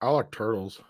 I like turtles.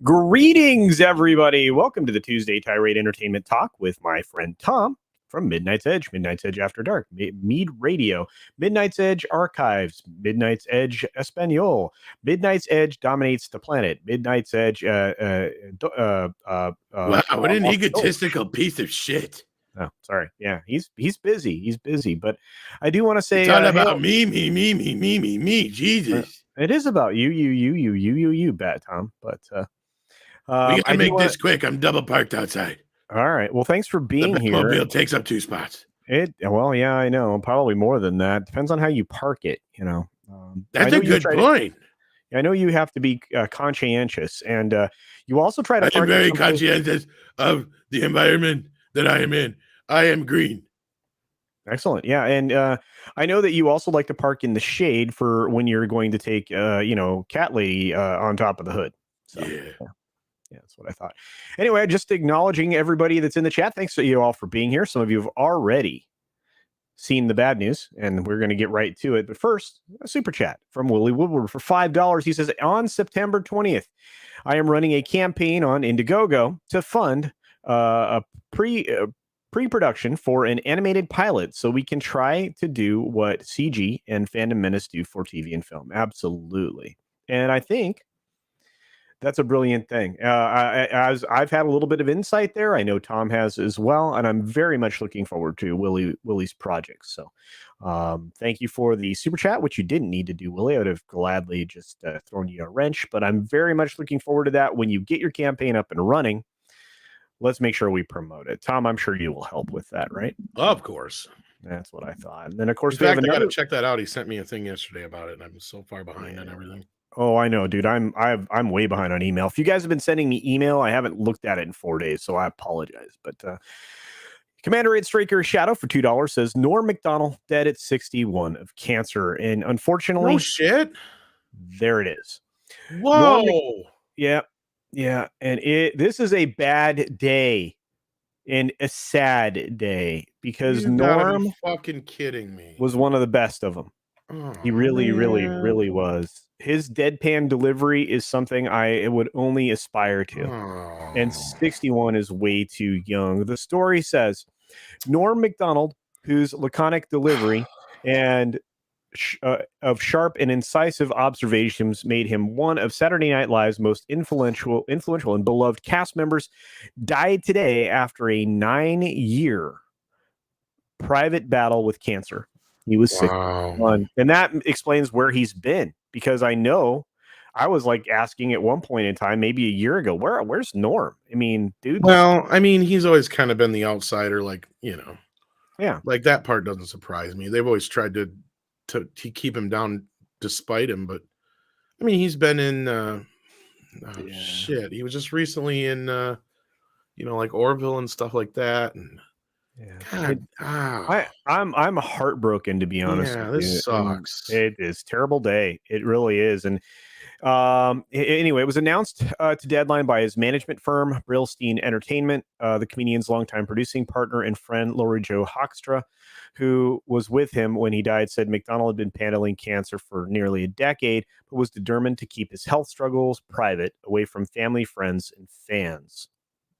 Greetings, everybody. Welcome to the Tuesday Tirade Entertainment Talk with my friend Tom from Midnight's Edge, Midnight's Edge After Dark, Mead Radio, Midnight's Edge Archives, Midnight's Edge Espanol, Midnight's Edge Dominates the Planet, Midnight's Edge. Wow, what an egotistical piece of shit. Oh, sorry. Yeah, he's busy. He's busy, but I do want to say it's all about me. Jesus, it is about you, Bat Tom. But we gotta make this quick. I'm double parked outside. All right. Well, thanks for being here. The Batmobile takes up 2 spots. Well, yeah, I know. Probably more than that. Depends on how you park it. You know. That's a good point. I know you have to be conscientious, and you also try to. I am very conscientious of the environment that I am in. I am green. Excellent. Yeah, and I know that you also like to park in the shade for when you're going to take, Cat Lady on top of the hood. So, yeah, that's what I thought. Anyway, just acknowledging everybody that's in the chat. Thanks to you all for being here. Some of you have already seen the bad news, and we're going to get right to it. But first, a super chat from Willie Woodward for $5. He says, on September 20th, I am running a campaign on Indiegogo to fund a pre-production for an animated pilot so we can try to do what CG and Phantom Menace do for TV and film. Absolutely. And I think that's a brilliant thing. As I've had a little bit of insight there, I know Tom has as well, and I'm very much looking forward to Willie's projects. So thank you for the super chat, which you didn't need to do, Willie. I would have gladly just thrown you a wrench, but I'm very much looking forward to that. When you get your campaign up and running, let's make sure we promote it. Tom, I'm sure you will help with that, right? Of course. That's what I thought. And then, of course, I got to check that out. He sent me a thing yesterday about it, and I'm so far behind on everything. Oh, I know, dude. I'm way behind on email. If you guys have been sending me email, I haven't looked at it in 4 days, so I apologize. But Commander 8 Straker Shadow for $2 says Nora Mcdonald dead at 61 of cancer, and unfortunately, oh shit, there it is. Whoa. Yeah, and this is a bad day and a sad day because Norm fucking kidding me was one of the best of them. Oh, he really was. His deadpan delivery is something I would only aspire to. Oh. And 61 is way too young. The story says Norm Mcdonald, whose laconic delivery and of sharp and incisive observations made him one of Saturday Night Live's most influential and beloved cast members, died today after a 9-year private battle with cancer. He was 61. And that explains where he's been, because I know I was like asking at one point in time, maybe a year ago, where's Norm? I mean, dude. Well, I mean, he's always kind of been the outsider, like, you know. Yeah. Like that part doesn't surprise me. They've always tried to keep him down despite him, but I mean, he's been in shit. He was just recently in like Orville and stuff like that, and God, I'm heartbroken, to be honest. Yeah, this sucks. It is a terrible day. It really is. And Anyway, it was announced to Deadline by his management firm, Brillstein Entertainment. The comedian's longtime producing partner and friend, Laurie Jo Hoekstra, who was with him when he died, said McDonald had been battling cancer for nearly a decade, but was determined to keep his health struggles private, away from family, friends, and fans.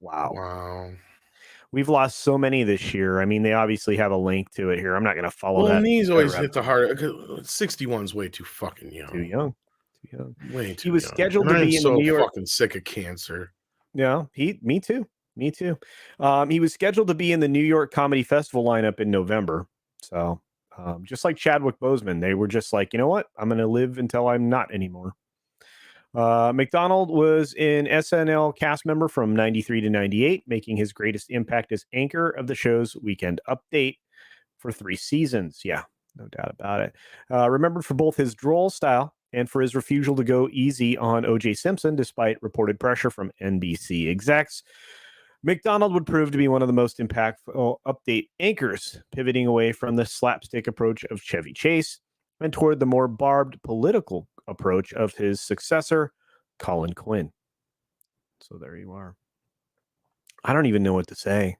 Wow. We've lost so many this year. I mean, they obviously have a link to it here. I'm not going to follow that. Well, knees always hit the heart. 61's way too fucking young. Too young. Way too He was young. scheduled and to be in the New York. Fucking sick of cancer. Yeah, me too. He was scheduled to be in the New York Comedy Festival lineup in November. So, just like Chadwick Boseman, they were just like, you know what? I'm going to live until I'm not anymore. McDonald was an SNL cast member from 93 to 98, making his greatest impact as anchor of the show's Weekend Update for 3 seasons. Yeah, no doubt about it. Remembered for both his droll style and for his refusal to go easy on O.J. Simpson, despite reported pressure from NBC execs. McDonald would prove to be one of the most impactful update anchors, pivoting away from the slapstick approach of Chevy Chase and toward the more barbed political approach of his successor, Colin Quinn. So there you are. I don't even know what to say.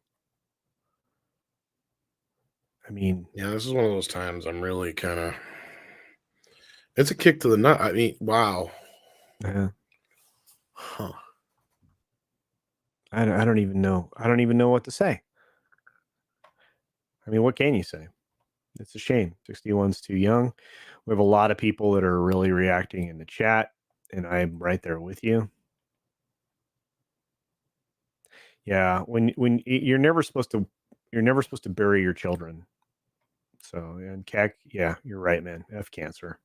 I mean, yeah, this is one of those times I'm really kind of. It's a kick to the nut. I mean, wow. Yeah. Huh. I don't even know. I don't even know what to say. I mean, what can you say? It's a shame. 61's too young. We have a lot of people that are really reacting in the chat, and I'm right there with you. Yeah, when you're never supposed to bury your children. So, and Keck, yeah, you're right, man. F cancer.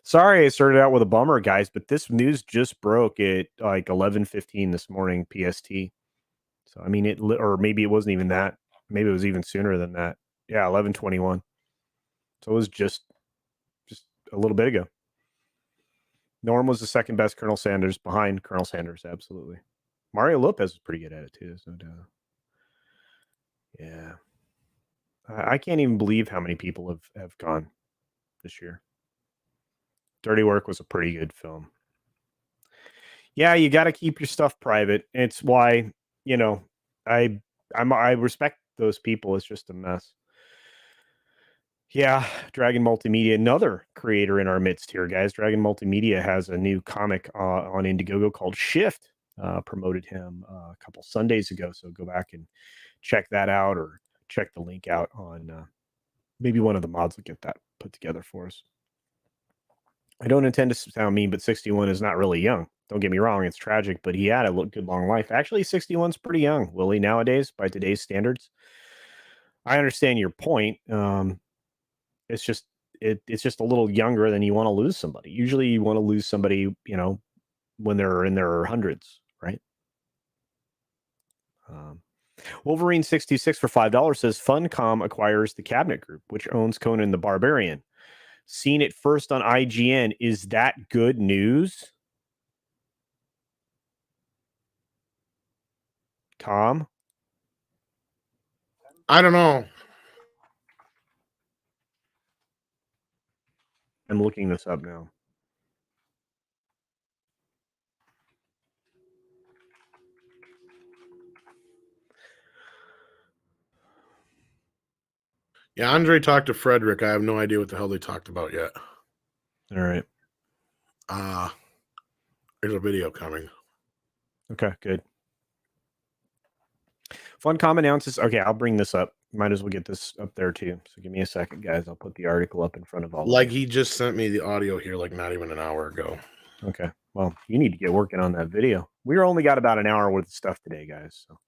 Sorry, I started out with a bummer, guys, but this news just broke at like 11:15 this morning PST. So, I mean, or maybe it wasn't even that. Maybe it was even sooner than that. Yeah, 11:21. So it was just a little bit ago. Norm was the second best Colonel Sanders, behind Colonel Sanders, absolutely. Mario Lopez was pretty good at it too, there's no doubt. Yeah. I can't even believe how many people have gone this year. Dirty Work was a pretty good film. Yeah, you got to keep your stuff private. It's why, you know, I respect those people. It's just a mess. Yeah, Dragon Multimedia, another creator in our midst here, guys. Dragon Multimedia has a new comic on Indiegogo called Shift. Promoted him a couple Sundays ago, so go back and check that out, or check the link out on maybe one of the mods will get that put together for us. I don't intend to sound mean, but 61 is not really young. Don't get me wrong, it's tragic, but he had a good long life. Actually, 61's pretty young, Willie, nowadays, by today's standards. I understand your point. It's just a little younger than you want to lose somebody. Usually you want to lose somebody, you know, when they're in their hundreds, right? Wolverine 66 for $5 says Funcom acquires the Cabinet Group, which owns Conan the Barbarian. Seen it first on IGN. Is that good news? Tom? I don't know. I'm looking this up now. Yeah, Andre talked to Frederick. I have no idea what the hell they talked about yet. All right. There's a video coming. Okay, good. Funcom announces. Okay, I'll bring this up. Might as well get this up there too. So give me a second, guys. I'll put the article up in front of all. Like, he just sent me the audio here, like not even an hour ago. Okay. Well, you need to get working on that video. We only got about an hour worth of stuff today, guys. So,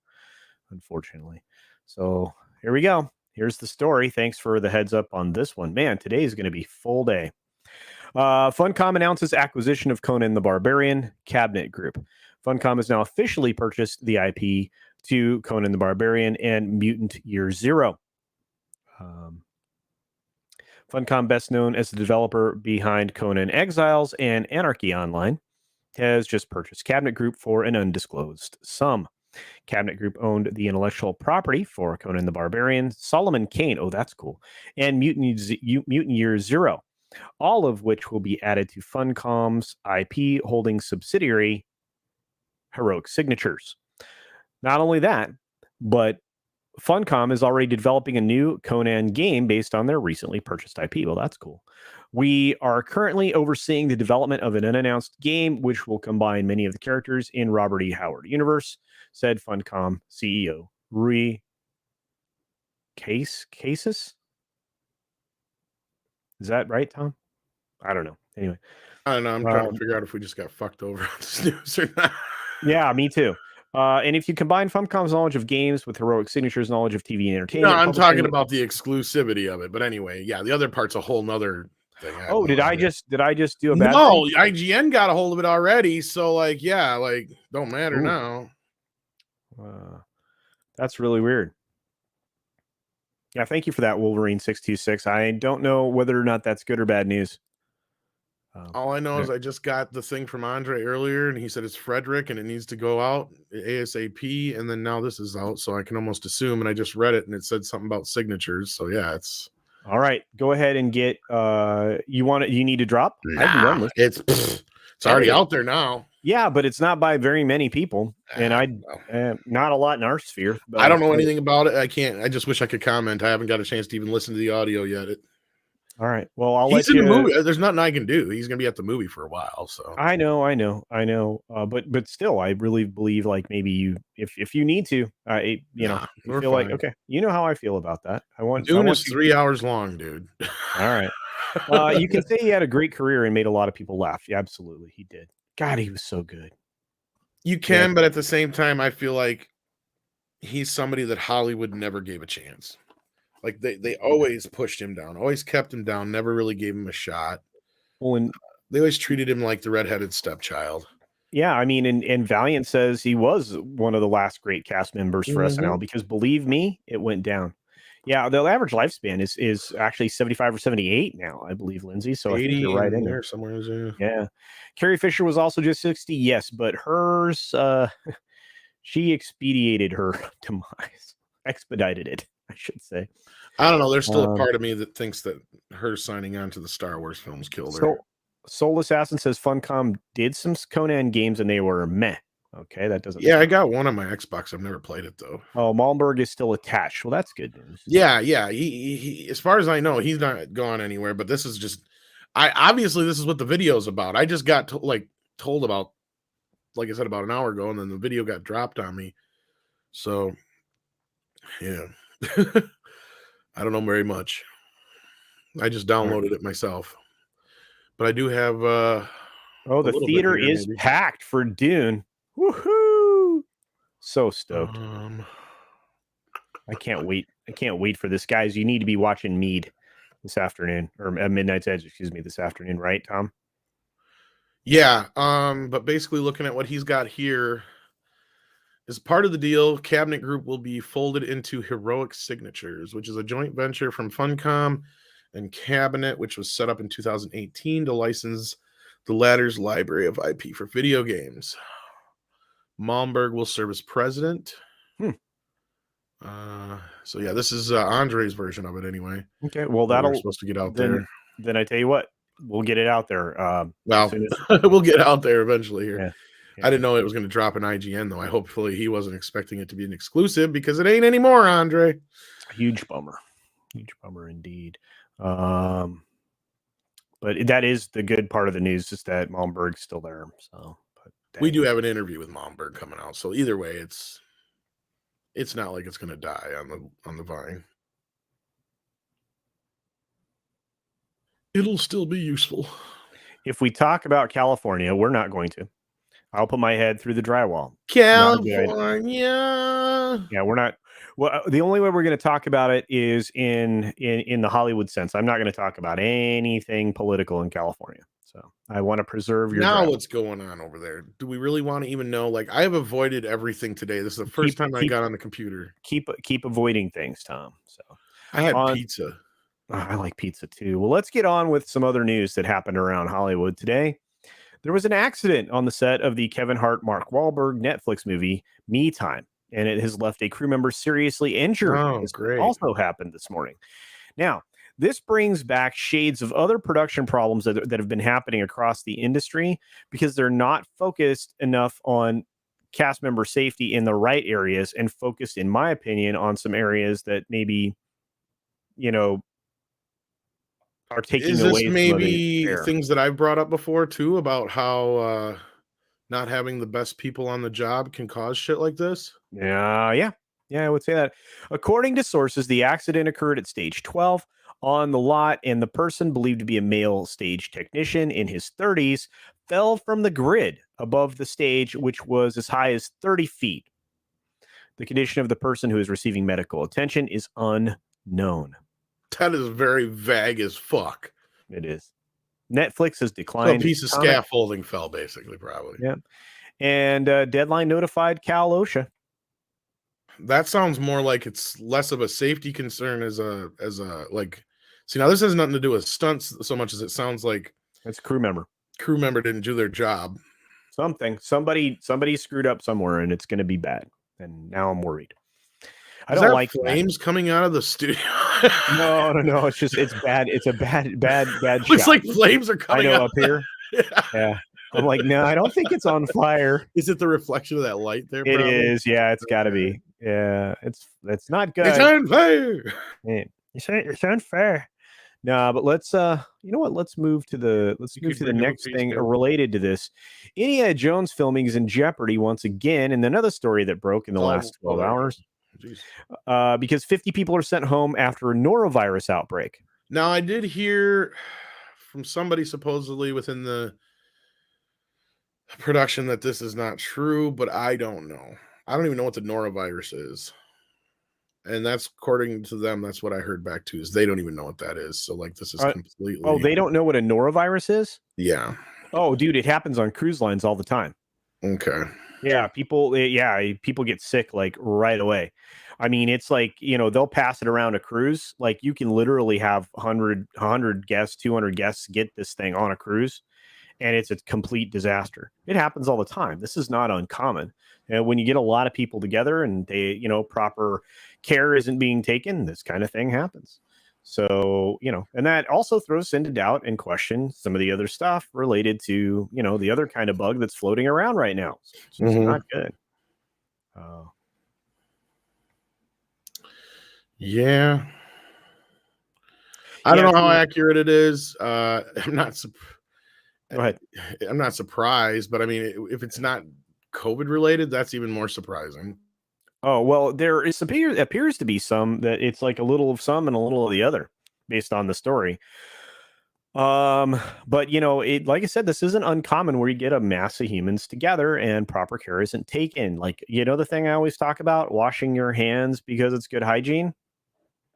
unfortunately. So here we go. Here's the story. Thanks for the heads up on this one. Man, today is going to be full day. Funcom announces acquisition of Conan the Barbarian Cabinet Group. Funcom has now officially purchased the IP to Conan the Barbarian and Mutant Year Zero. Funcom, best known as the developer behind Conan Exiles and Anarchy Online, has just purchased Cabinet Group for an undisclosed sum. Cabinet Group owned the intellectual property for Conan the Barbarian, Solomon Kane, oh, that's cool, and Mutant Year Zero. all of which will be added to Funcom's IP holding subsidiary, Heroic Signatures. Not only that, but Funcom is already developing a new Conan game based on their recently purchased IP. Well, that's cool. We are currently overseeing the development of an unannounced game which will combine many of the characters in Robert E. Howard universe, said Funcom CEO Rui Cases. Is that right, Tom? I don't know. Anyway. I don't know. I'm trying to figure out if we just got fucked over on this news or not. Yeah, me too. And if you combine Funcom's knowledge of games with Heroic Signatures' knowledge of TV and entertainment, no, I'm talking about the exclusivity of it. But anyway, yeah, the other part's a whole nother thing. Oh, did I just do a bad no, thing? IGN got a hold of it already. So, like, yeah, like, don't matter now. That's really weird. Yeah, thank you for that, Wolverine 626. I don't know whether or not that's good or bad news. All I know is I just got the thing from Andre earlier, and he said it's Frederick, and it needs to go out ASAP. And then now this is out, so I can almost assume. And I just read it, and it said something about signatures. So yeah, it's all right. Go ahead and get. You need to drop. Nah, it's already out there now. Yeah, but it's not by very many people, and not a lot in our sphere. But I don't know anything about it. I can't. I just wish I could comment. I haven't got a chance to even listen to the audio yet. All right. Well, I'll He's let you. In the movie. There's nothing I can do. He's gonna be at the movie for a while. So I know. But still, I really believe like maybe you, if you need to, you feel fine. Like okay, you know how I feel about that. Dune is 3 hours long, dude. All right. You can say he had a great career and made a lot of people laugh. Yeah, absolutely, he did. God, he was so good. You can, but at the same time, I feel like he's somebody that Hollywood never gave a chance. Like they always pushed him down, always kept him down, never really gave him a shot. Well, and they always treated him like the redheaded stepchild. Yeah, I mean, and Valiant says he was one of the last great cast members for SNL because believe me, it went down. Yeah, the average lifespan is actually 75 or 78 now, I believe, Lindsay. So I think you're right in there somewhere. Yeah. Carrie Fisher was also just 60, yes, but hers, she expedited her demise, expedited it, I should say. I don't know. There's still a part of me that thinks that her signing on to the Star Wars films killed her. Soul Assassin says Funcom did some Conan games and they were meh. Okay, that doesn't. Yeah, I got one on my Xbox. I've never played it though. Oh, Malmberg is still attached. Well, that's good news. Yeah. He as far as I know, he's not gone anywhere. But this is just, obviously this is what the video's about. I just got told about, like I said, about an hour ago, and then the video got dropped on me. So, yeah, I don't know very much. I just downloaded it myself. But I do have. The theater is packed for Dune. Woohoo! So stoked. I can't wait. I can't wait for this, guys. You need to be watching Mead this afternoon, or Midnight's Edge, excuse me, this afternoon, right, Tom? Yeah. But basically, looking at what he's got here, as part of the deal, Cabinet Group will be folded into Heroic Signatures, which is a joint venture from Funcom and Cabinet, which was set up in 2018 to license the latter's library of IP for video games. Malmberg will serve as president. So yeah, this is Andre's version of it anyway. Okay, well that'll supposed to get out there. Then I tell you what, we'll get it out there. We'll get out there eventually here. Yeah. I didn't know it was going to drop in IGN though. Hopefully he wasn't expecting it to be an exclusive because it ain't anymore, Andre. Huge bummer indeed. But that is the good part of the news, is that Malmberg's still there. So, we do have an interview with Malmberg coming out. So either way, it's not like it's going to die on the vine. It'll still be useful. If we talk about California, we're not going to. I'll put my head through the drywall. California. Yeah, we're not. Well, the only way we're going to talk about it is in the Hollywood sense. I'm not going to talk about anything political in California. So I want to preserve your. Now, what's going on over there? Do we really want to even know? Like, I have avoided everything today. This is the first time I got on the computer. Keep avoiding things, Tom. So I had pizza. I like pizza too. Well, let's get on with some other news that happened around Hollywood today. There was an accident on the set of the Kevin Hart, Mark Wahlberg Netflix movie Me Time, and it has left a crew member seriously injured. Oh, great. Also happened this morning. Now, This brings back shades of other production problems that have been happening across the industry because they're not focused enough on cast member safety in the right areas and focused, in my opinion, on some areas that maybe, are taking Is this away some of the maybe air. things that I've brought up before too about how not having the best people on the job can cause shit like this? Yeah, I would say that. According to sources, the accident occurred at stage 12 on the lot, and the person, believed to be a male stage technician in his 30s, fell from the grid above the stage, which was as high as 30 feet. The condition of the person who is receiving medical attention is unknown. That is very vague as fuck. It is. Netflix has So a declined. piece of scaffolding fell, basically, probably. Yeah. And Deadline notified Cal OSHA. That sounds more like it's less of a safety concern as a like. See, now this has nothing to do with stunts so much as it sounds like it's a crew member. Crew member didn't do their job. Somebody screwed up somewhere, and it's going to be bad. And now I'm worried. I Is don't there like flames coming out of the studio. No. It's bad. It's a bad Looks shot. like flames are coming out up here. Yeah. I'm like, no, I don't think it's on fire. Is it the reflection of that light there? It is. Yeah, it's got to be. Yeah, it's not good. It's unfair. It's unfair. No, but let's you know what? Let's move to the next thing related to this. Indiana Jones filming is in jeopardy once again, and another story that broke in the last 12 hours. Because 50 people are sent home after a norovirus outbreak. Now, I did hear from somebody supposedly within the production that this is not true, but I don't know. I don't even know what the norovirus is. And that's, according to them, that's what I heard back too, is they don't even know what that is. So, like, this is completely... Oh, they don't know what a norovirus is? Yeah. Oh, dude, it happens on cruise lines all the time. Okay. Yeah, people get sick, like, right away. I mean, it's like, they'll pass it around a cruise. Like, you can literally have 100 guests, 200 guests get this thing on a cruise, and it's a complete disaster. It happens all the time. This is not uncommon. When you get a lot of people together and they, proper care isn't being taken, this kind of thing happens. So, and that also throws into doubt and question some of the other stuff related to, the other kind of bug that's floating around right now. It's just not good. Yeah. I don't know how accurate it is. I'm not Go ahead. I'm not surprised, but I mean, if it's not COVID related, that's even more surprising. Oh, well, there appears to be some that it's like a little of some and a little of the other based on the story. But like I said, this isn't uncommon where you get a mass of humans together and proper care isn't taken. Like, the thing I always talk about, washing your hands because it's good hygiene.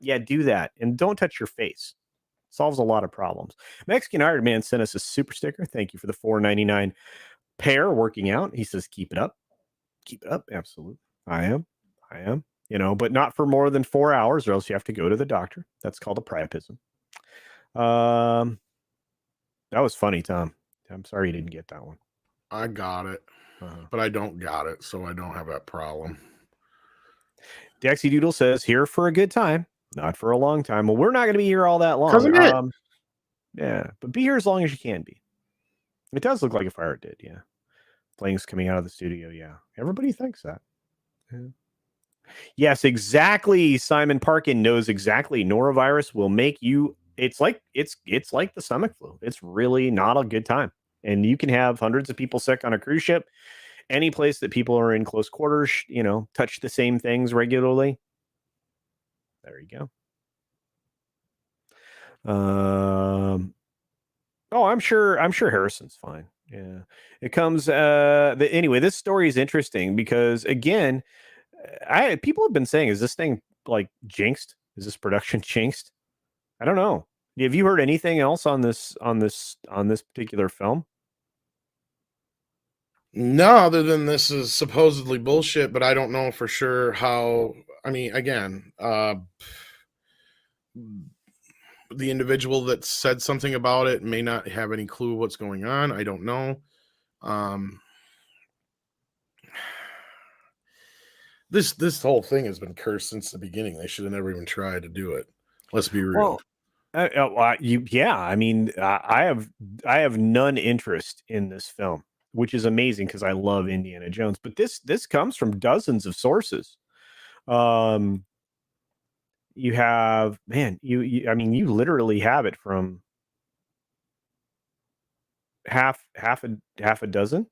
Yeah, do that. And don't touch your face. Solves a lot of problems. Mexican Iron Man sent us a super sticker. Thank you for the $4.99 pair working out. He says, keep it up. Keep it up. Absolutely. I am. But not for more than 4 hours or else you have to go to the doctor. That's called a priapism. That was funny, Tom. I'm sorry you didn't get that one. I got it, but I don't got it, so I don't have that problem. Dexy Doodle says, here for a good time, not for a long time. Well, we're not going to be here all that long. Yeah, but be here as long as you can be. It does look like a fire did, yeah. Flames coming out of the studio, yeah. Everybody thinks that. Yeah. Yes, exactly. Simon Parkin knows exactly. Norovirus will make you... It's like the stomach flu. It's really not a good time. And you can have hundreds of people sick on a cruise ship. Any place that people are in close quarters, touch the same things regularly. There you go. I'm sure Harrison's fine. Yeah. It comes anyway, this story is interesting because again, people have been saying, is this thing like jinxed? Is this production jinxed? I don't know. Have you heard anything else on this particular film? No, other than this is supposedly bullshit, but I don't know for sure how. I mean, again, the individual that said something about it may not have any clue what's going on. I don't know. This whole thing has been cursed since the beginning. They should have never even tried to do it. Let's be real. I mean, I have none interest in this film, which is amazing because I love Indiana Jones. But this comes from dozens of sources. You have, man, I mean, you literally have it from half a dozen.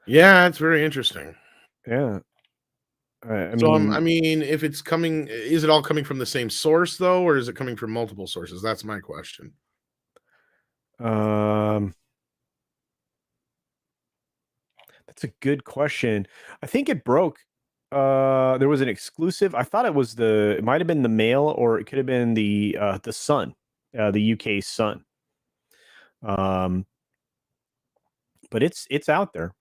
Yeah, it's very interesting. Yeah. I So, mean, I mean, if it's coming, is it all coming from the same source though, or is it coming from multiple sources? That's my question. That's a good question. I think it broke. There was an exclusive. I thought it might have been the Mail, or it could have been the Sun, the UK Sun. But it's out there.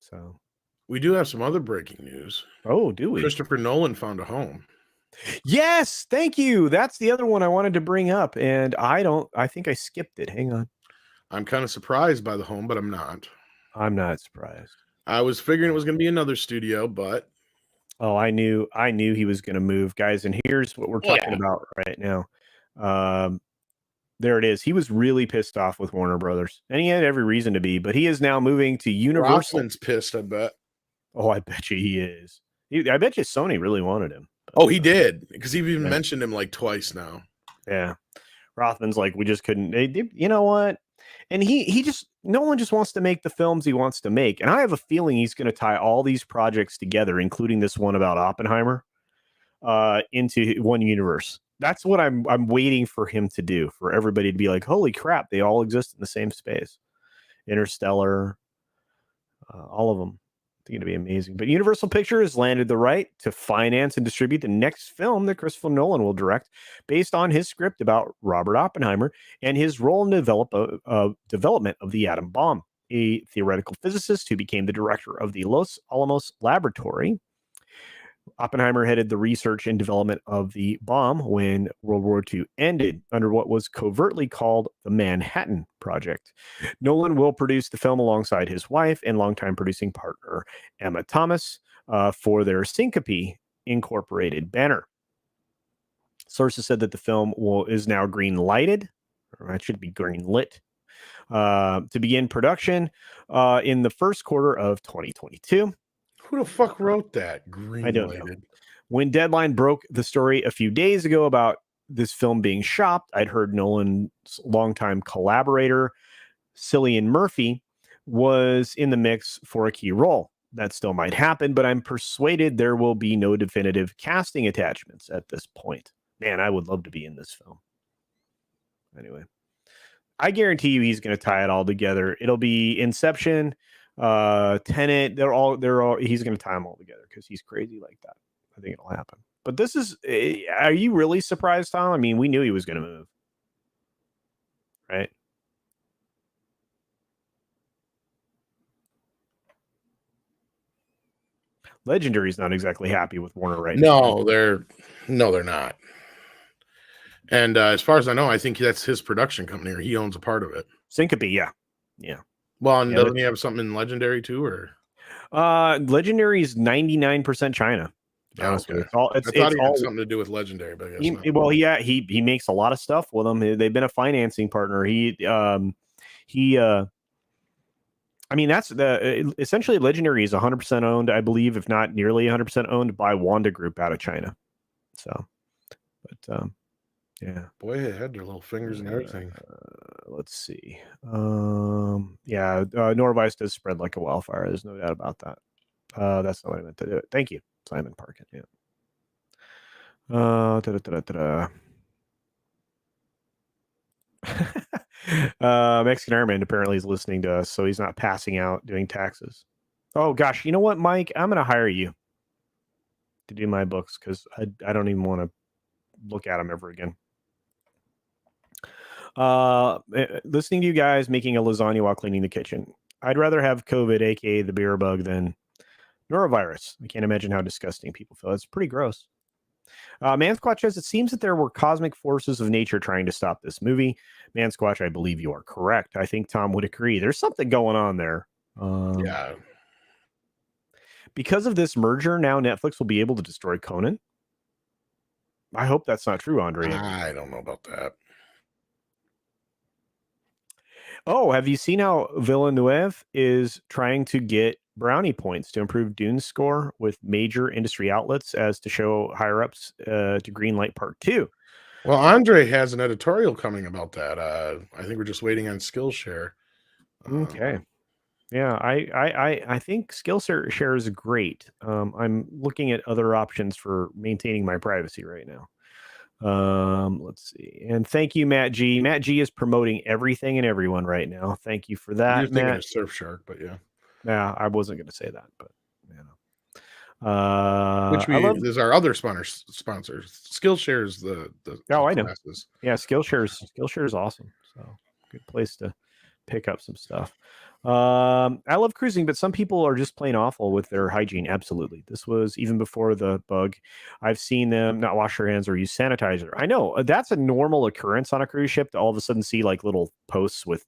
So we do have some other breaking news. Oh, do we? Christopher Nolan found a home. Yes, thank you. That's the other one I wanted to bring up, and I think I skipped it. Hang on. I'm kind of surprised by the home, but I'm not. I'm not surprised. I was figuring it was going to be another studio, but I knew he was going to move, guys. And here's what we're talking about right now. There it is. He was really pissed off with Warner Brothers, and he had every reason to be. But he is now moving to Universal. Rothman's pissed, I bet. Oh, I bet you he is. I bet you Sony really wanted him. But, he did, because he even mentioned him like twice now. Yeah, Rothman's like, we just couldn't. You know what? And Nolan just wants to make the films he wants to make. And I have a feeling he's going to tie all these projects together, including this one about Oppenheimer, into one universe. That's what I'm waiting for him to do, for everybody to be like, holy crap, they all exist in the same space. Interstellar, all of them. I think it'd be amazing. But Universal Pictures landed the right to finance and distribute the next film that Christopher Nolan will direct, based on his script about Robert Oppenheimer and his role in the development of the atom bomb. A theoretical physicist who became the director of the Los Alamos Laboratory, Oppenheimer headed the research and development of the bomb when World War II ended, under what was covertly called the Manhattan Project. Nolan will produce the film alongside his wife and longtime producing partner Emma Thomas for their Syncope Incorporated banner. Sources said that the film is now green lighted, or that should be green lit, to begin production in the first quarter of 2022. Who the fuck wrote that? I don't know. When Deadline broke the story a few days ago about this film being shopped, I'd heard Nolan's longtime collaborator, Cillian Murphy, was in the mix for a key role. That still might happen, but I'm persuaded there will be no definitive casting attachments at this point. Man, I would love to be in this film. Anyway, I guarantee you he's going to tie it all together. It'll be Inception, Tenet, he's going to tie them all together because he's crazy like that. I think it'll happen. But this is, are you really surprised, Tom? I mean, we knew he was going to move, right? Legendary's not exactly happy with Warner right now. They're not. And as far as I know, I think that's his production company, or he owns a part of it. Syncope, yeah. Well, and doesn't he have something in Legendary too, or? Legendary is 99% China. Okay. I thought he had something to do with Legendary, but I guess not. He makes a lot of stuff with them. They've been a financing partner. I mean, that's essentially Legendary is 100% owned, I believe, if not nearly 100% owned by Wanda Group out of China. So, but yeah. Boy, they had their little fingers and everything. Let's see. Nora Weiss does spread like a wildfire. There's no doubt about that. That's not what I meant to do. Thank you, Simon Parkin. Mexican Airman apparently is listening to us, so he's not passing out doing taxes. Oh gosh, you know what, Mike? I'm gonna hire you to do my books because I don't even want to look at them ever again. Listening to you guys making a lasagna while cleaning the kitchen. I'd rather have COVID, aka the beer bug, than norovirus. I can't imagine how disgusting people feel. It's pretty gross. Mansquatch says, it seems that there were cosmic forces of nature trying to stop this movie. Mansquatch, I believe you are correct. I think Tom would agree. There's something going on there. Yeah. Because of this merger, now Netflix will be able to destroy Conan. I hope that's not true, Andre. I don't know about that. Oh, have you seen how Villeneuve is trying to get brownie points to improve Dune's score with major industry outlets as to show higher ups to greenlight part 2? Well, Andre has an editorial coming about that. I think we're just waiting on Skillshare. Okay. Yeah, I think Skillshare is great. I'm looking at other options for maintaining my privacy right now. Let's see. And thank you, Matt G. Matt G is promoting everything and everyone right now. Thank you for that, You're thinking Matt. of Surfshark, but yeah. Yeah, I wasn't going to say that, but you know. There's our other sponsors. Skillshare is the I know. classes. Yeah, Skillshare is awesome. So good place to pick up some stuff. I love cruising, but some people are just plain awful with their hygiene. Absolutely. This was even before the bug. I've seen them not wash their hands or use sanitizer. I know that's a normal occurrence on a cruise ship to all of a sudden see like little posts with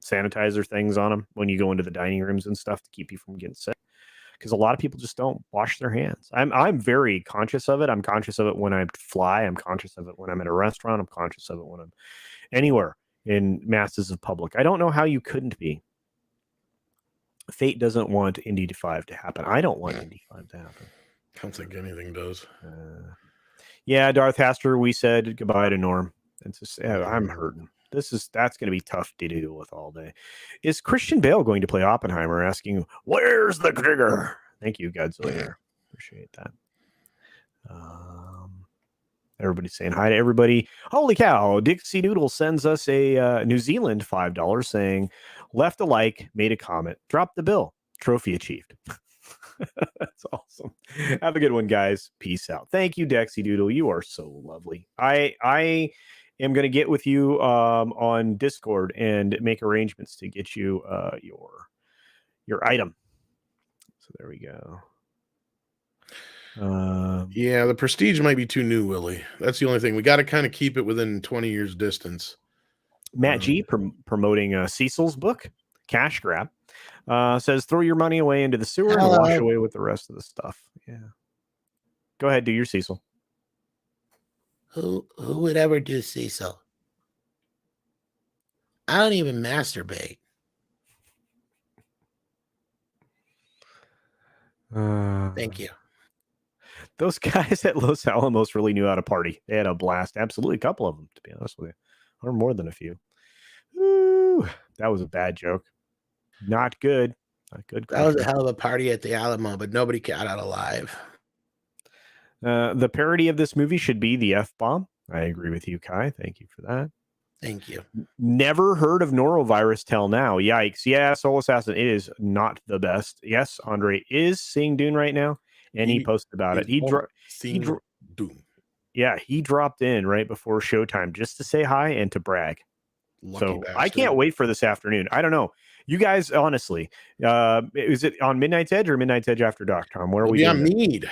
sanitizer things on them when you go into the dining rooms and stuff to keep you from getting sick. Because a lot of people just don't wash their hands. I'm very conscious of it. I'm conscious of it when I fly. I'm conscious of it when I'm at a restaurant. I'm conscious of it when I'm anywhere in masses of public. I don't know how you couldn't be. Fate doesn't want Indy 5 to happen. I don't want Indy 5 to happen. I don't think anything does. Yeah, Darth Haster, we said goodbye to Norm. It's just, I'm hurting. That's going to be tough to deal with all day. Is Christian Bale going to play Oppenheimer? Asking, where's the trigger? Thank you, Godzilla. Appreciate that. Everybody's saying hi to everybody. Holy cow. Dixie Doodle sends us a New Zealand $5 saying, left a like, made a comment, dropped the bill, trophy achieved. That's awesome. Have a good one, guys. Peace out. Thank you, Dixie Doodle. You are so lovely. I am going to get with you on Discord and make arrangements to get you your item. So there we go. Yeah, the Prestige might be too new, Willie. That's the only thing. We got to kind of keep it within 20 years distance. Matt G promoting Cecil's book, Cash Grab, says throw your money away into the sewer and wash away with the rest of the stuff. Yeah. Go ahead, do your Cecil. Who would ever do Cecil? I don't even masturbate. Thank you. Those guys at Los Alamos really knew how to party. They had a blast. Absolutely, a couple of them, to be honest with you, or more than a few. Ooh, that was a bad joke. Not good. Not good. That was a hell of a party at the Alamo, but nobody got out alive. The parody of this movie should be the F-bomb. I agree with you, Kai. Thank you for that. Thank you. Never heard of norovirus till now. Yikes. Yeah, Soul Assassin, it is not the best. Yes, Andre is seeing Dune right now, and he posted about it. He Dune. Yeah, he dropped in right before showtime just to say hi and to brag. Lucky bastard. I can't wait for this afternoon. I don't know. You guys, honestly, is it on Midnight's Edge or Midnight's Edge After Dark, Tom? Where are we? Yeah, Mead.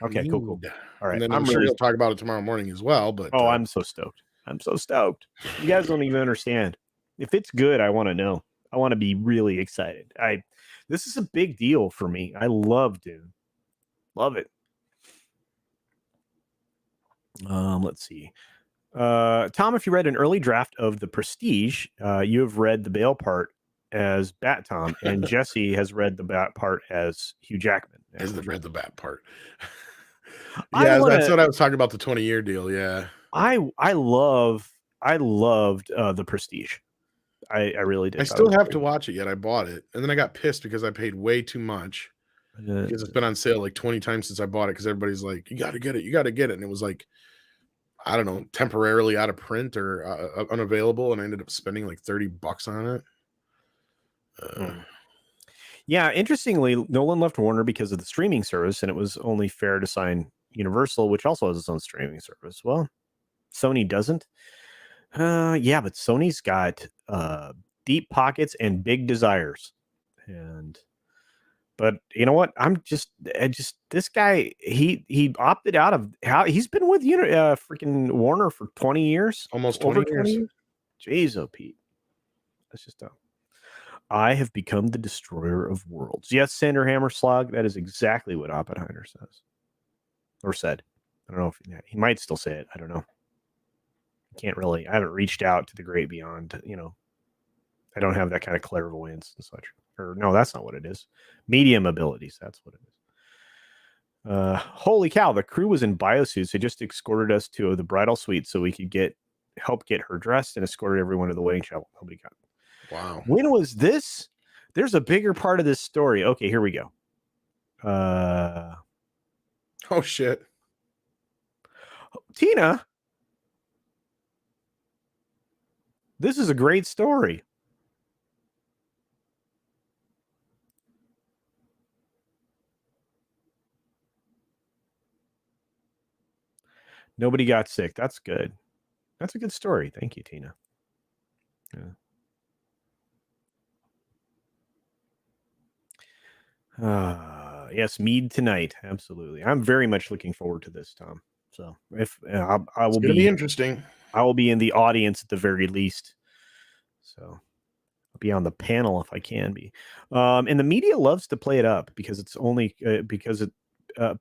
Okay, Mead. cool. All right. And then I'm sure he'll talk about it tomorrow morning as well. But I'm so stoked. I'm so stoked. You guys don't even understand. If it's good, I want to know. I want to be really excited. This is a big deal for me. I love Dune. Love it. Let's see. Tom, if you read an early draft of The Prestige, you have read the Bale part as Bat Tom, and Jesse has read the Bat part as Hugh Jackman. Hasn't read the Bat part. Yeah, that's what I was talking about, the 20-year deal. Yeah. I loved The Prestige. I really did. I still have to watch it yet. I bought it, and then I got pissed because I paid way too much. Because it's been on sale like 20 times since I bought it, because everybody's like, you got to get it. And it was like, I don't know, temporarily out of print or unavailable, and I ended up spending like $30 on it. Yeah, interestingly, Nolan left Warner because of the streaming service, and it was only fair to sign Universal, which also has its own streaming service. Well, Sony doesn't. Yeah, but Sony's got deep pockets and big desires. But you know what? This guy, he opted out of how he's been with freaking Warner for 20 years. Almost 20 years. Jeez, oh Pete. That's just dumb. I have become the destroyer of worlds. Yes, Sander Hammerslag, that is exactly what Oppenheimer says. Or said. I don't know if he might still say it. I don't know. I haven't reached out to the great beyond, I don't have that kind of clairvoyance and such. Or no, that's not what it is. Medium abilities. That's what it is. Holy cow. The crew was in biosuits. They just escorted us to the bridal suite so we could help get her dressed and escorted everyone to the wedding chapel. Nobody got it. Wow. When was this? There's a bigger part of this story. Okay, here we go. Oh, shit. Tina, this is a great story. Nobody got sick. That's good. That's a good story. Thank you, Tina. Yeah. Yes, mead tonight. Absolutely. I'm very much looking forward to this, Tom. So if I will be interesting. I will be in the audience at the very least. So I'll be on the panel if I can be. And the media loves to play it up because it's only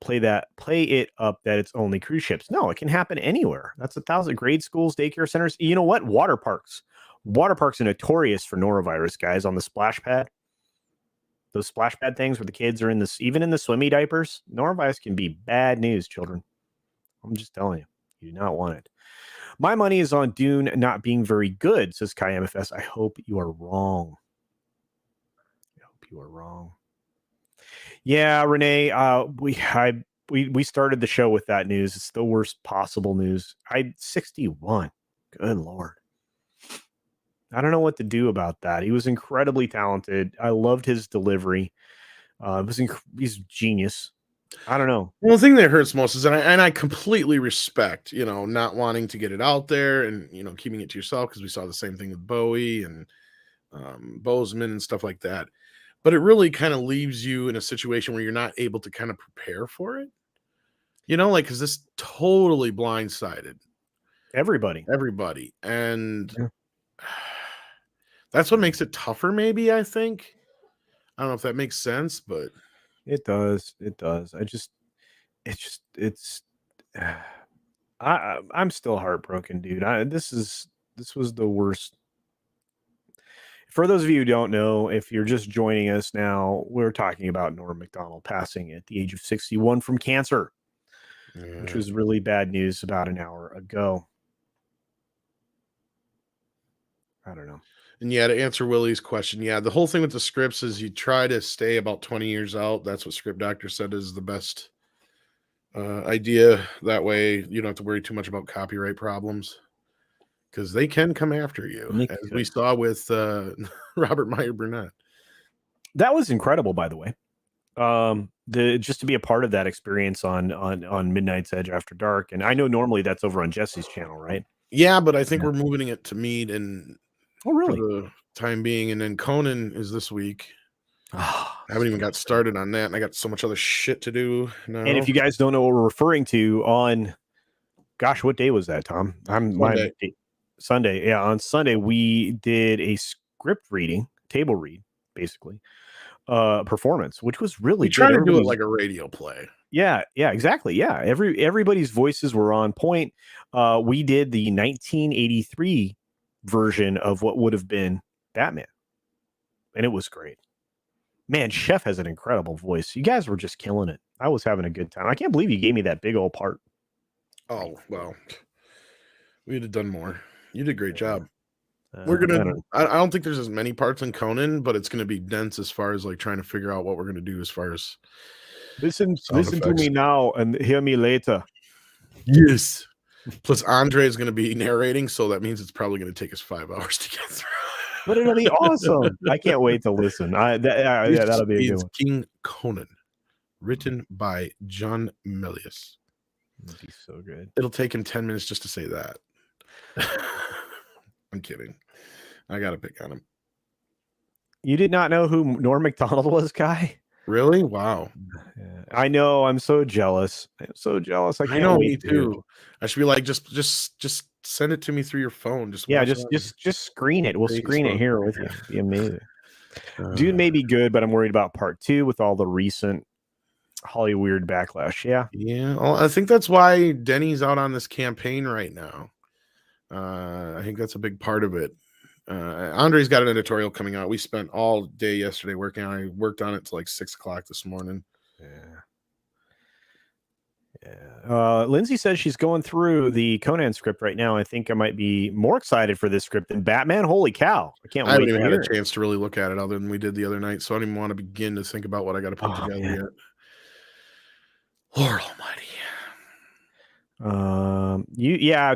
play it up that it's only cruise ships. No, it can happen anywhere. That's 1,000 grade schools, daycare centers. You know what? Water parks are notorious for norovirus, guys. On the splash pad, those splash pad things where the kids are even in the swimmy diapers. Norovirus can be bad news, children. I'm just telling you, you do not want it. My money is on Dune not being very good, says Kai MFS. I hope you are wrong. Yeah, Renee, we started the show with that news. It's the worst possible news. 61. Good Lord. I don't know what to do about that. He was incredibly talented. I loved his delivery. He's genius. I don't know. Well, the thing that hurts most is, and I completely respect, not wanting to get it out there and, keeping it to yourself, because we saw the same thing with Bowie and Bozeman and stuff like that. But it really kind of leaves you in a situation where you're not able to kind of prepare for it. Because this totally blindsided everybody. And that's what makes it tougher, maybe, I think. I don't know if that makes sense, but it does. I'm still heartbroken, dude. This was the worst. For those of you who don't know, if you're just joining us now, we're talking about Nora Mcdonald passing at the age of 61 from cancer, which was really bad news about an hour ago. I don't know. And yeah, to answer Willie's question, the whole thing with the scripts is you try to stay about 20 years out. That's what Script Doctor said is the best idea. That way you don't have to worry too much about copyright problems, because they can come after you, as we saw with Robert Meyer Burnett. That was incredible, by the way. Just to be a part of that experience on Midnight's Edge After Dark. And I know normally that's over on Jesse's channel, right? Yeah, but I think we're moving it to Mead and really? For the time being. And then Conan is this week. I haven't even got started on that, and I got so much other shit to do now. And if you guys don't know what we're referring to, what day was that, Tom? Sunday. Yeah, on Sunday we did a script reading, table read, basically, performance, which was really we try to do it like a radio play. Yeah, exactly. Yeah, everybody's voices were on point. We did the 1983 version of what would have been Batman, and it was great. Man, Chef has an incredible voice. You guys were just killing it. I was having a good time. I can't believe you gave me that big old part. Oh, well, we'd have done more. You did a great job. I don't think there's as many parts in Conan, but it's going to be dense as far as like trying to figure out what we're going to do as far as listen to me now and hear me later. Yes. Plus Andre is going to be narrating, so that means it's probably going to take us 5 hours to get through. But it'll be awesome. I can't wait to listen. That'll be a good one. King Conan, written by John Milius. It'll be so good. It'll take him 10 minutes just to say that. I'm kidding. I got to pick on him. You did not know who Nora Mcdonald was, Kai? Really? Wow. Yeah, I know. I'm so jealous. I can't wait too. I should be like, just send it to me through your phone. Just screen it. We'll screen it here with you. It'd be amazing. Dune may be good, but I'm worried about part 2 with all the recent Hollywood backlash. Yeah. Yeah. Well, I think that's why Denny's out on this campaign right now. I think that's a big part of it. Andre's got an editorial coming out. We spent all day yesterday working on it. I worked on it till like 6 o'clock this morning. Yeah. Lindsay says she's going through the Conan script right now. I think I might be more excited for this script than Batman. Holy cow. I can't wait. I haven't even had a chance to really look at it other than we did the other night. So I don't even want to begin to think about what I got to put together yet. Lord Almighty.